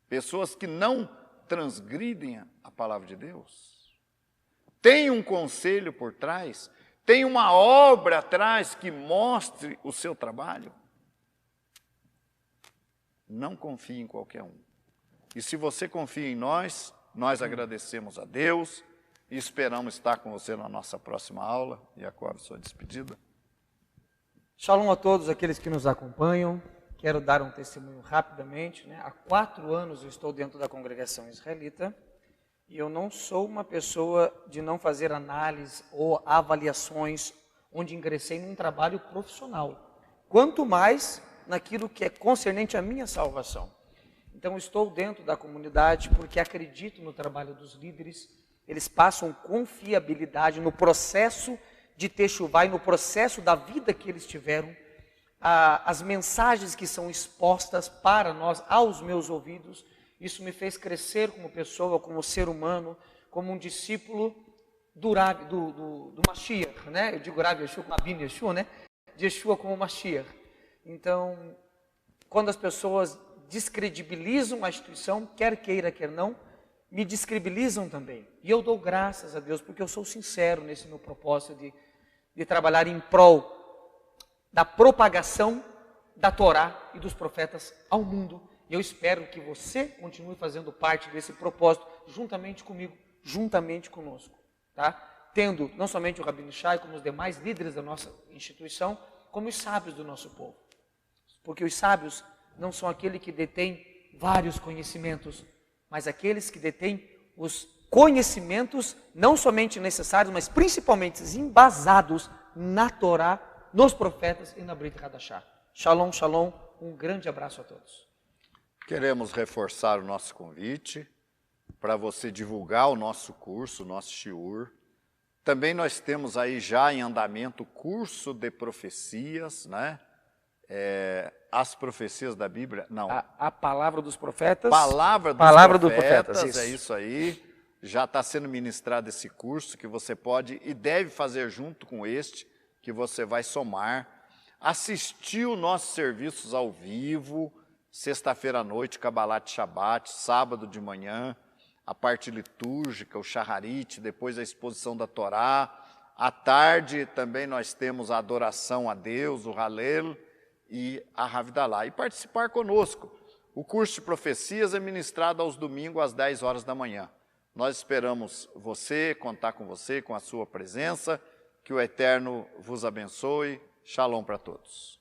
S1: pessoas que não transgridem a palavra de Deus. Tem um conselho por trás, tem uma obra atrás que mostre o seu trabalho. Não confie em qualquer um. E se você confia em nós, nós agradecemos a Deus e esperamos estar com você na nossa próxima aula. Jacob, sua despedida.
S2: Shalom a todos aqueles que nos acompanham. Quero dar um testemunho rapidamente. Há 4 anos eu estou dentro da congregação israelita e eu não sou uma pessoa de não fazer análise ou avaliações onde ingressei num trabalho profissional. Quanto mais naquilo que é concernente à minha salvação. Então, estou dentro da comunidade porque acredito no trabalho dos líderes. Eles passam confiabilidade no processo de Techuvá e no processo da vida que eles tiveram. As mensagens que são expostas para nós, aos meus ouvidos, isso me fez crescer como pessoa, como ser humano, como um discípulo do Mashiach, né? Eu digo Rav Yeshua como Abin Yeshua, né? De Yeshua como Mashiach. Então, quando as pessoas descredibilizam a instituição, quer queira, quer não, me descredibilizam também. E eu dou graças a Deus, porque eu sou sincero nesse meu propósito de trabalhar em prol da propagação da Torá e dos profetas ao mundo. E eu espero que você continue fazendo parte desse propósito, juntamente comigo, juntamente conosco. Tá? Tendo não somente o Rabino Shai, como os demais líderes da nossa instituição, como os sábios do nosso povo. Porque os sábios não são aqueles que detêm vários conhecimentos, mas aqueles que detêm os conhecimentos não somente necessários, mas principalmente embasados na Torá, nos profetas e na Brit Hadashah. Shalom, shalom, um grande abraço a todos.
S1: Queremos reforçar o nosso convite para você divulgar o nosso curso, o nosso shiur. Também nós temos aí já em andamento o curso de profecias, né? As profecias da Bíblia, não.
S2: A palavra dos profetas.
S1: Palavra dos profetas, isso. É isso aí. Já está sendo ministrado esse curso que você pode e deve fazer junto com este, que você vai somar. Assistir os nossos serviços ao vivo, sexta-feira à noite, Kabbalat Shabbat, sábado de manhã, a parte litúrgica, o Shaharit, depois a exposição da Torá. À tarde também nós temos a adoração a Deus, o Halel e a Havdalah. E participar conosco. O curso de profecias é ministrado aos domingos às 10 horas da manhã. Nós esperamos você, contar com você, com a sua presença. Que o Eterno vos abençoe. Shalom para todos.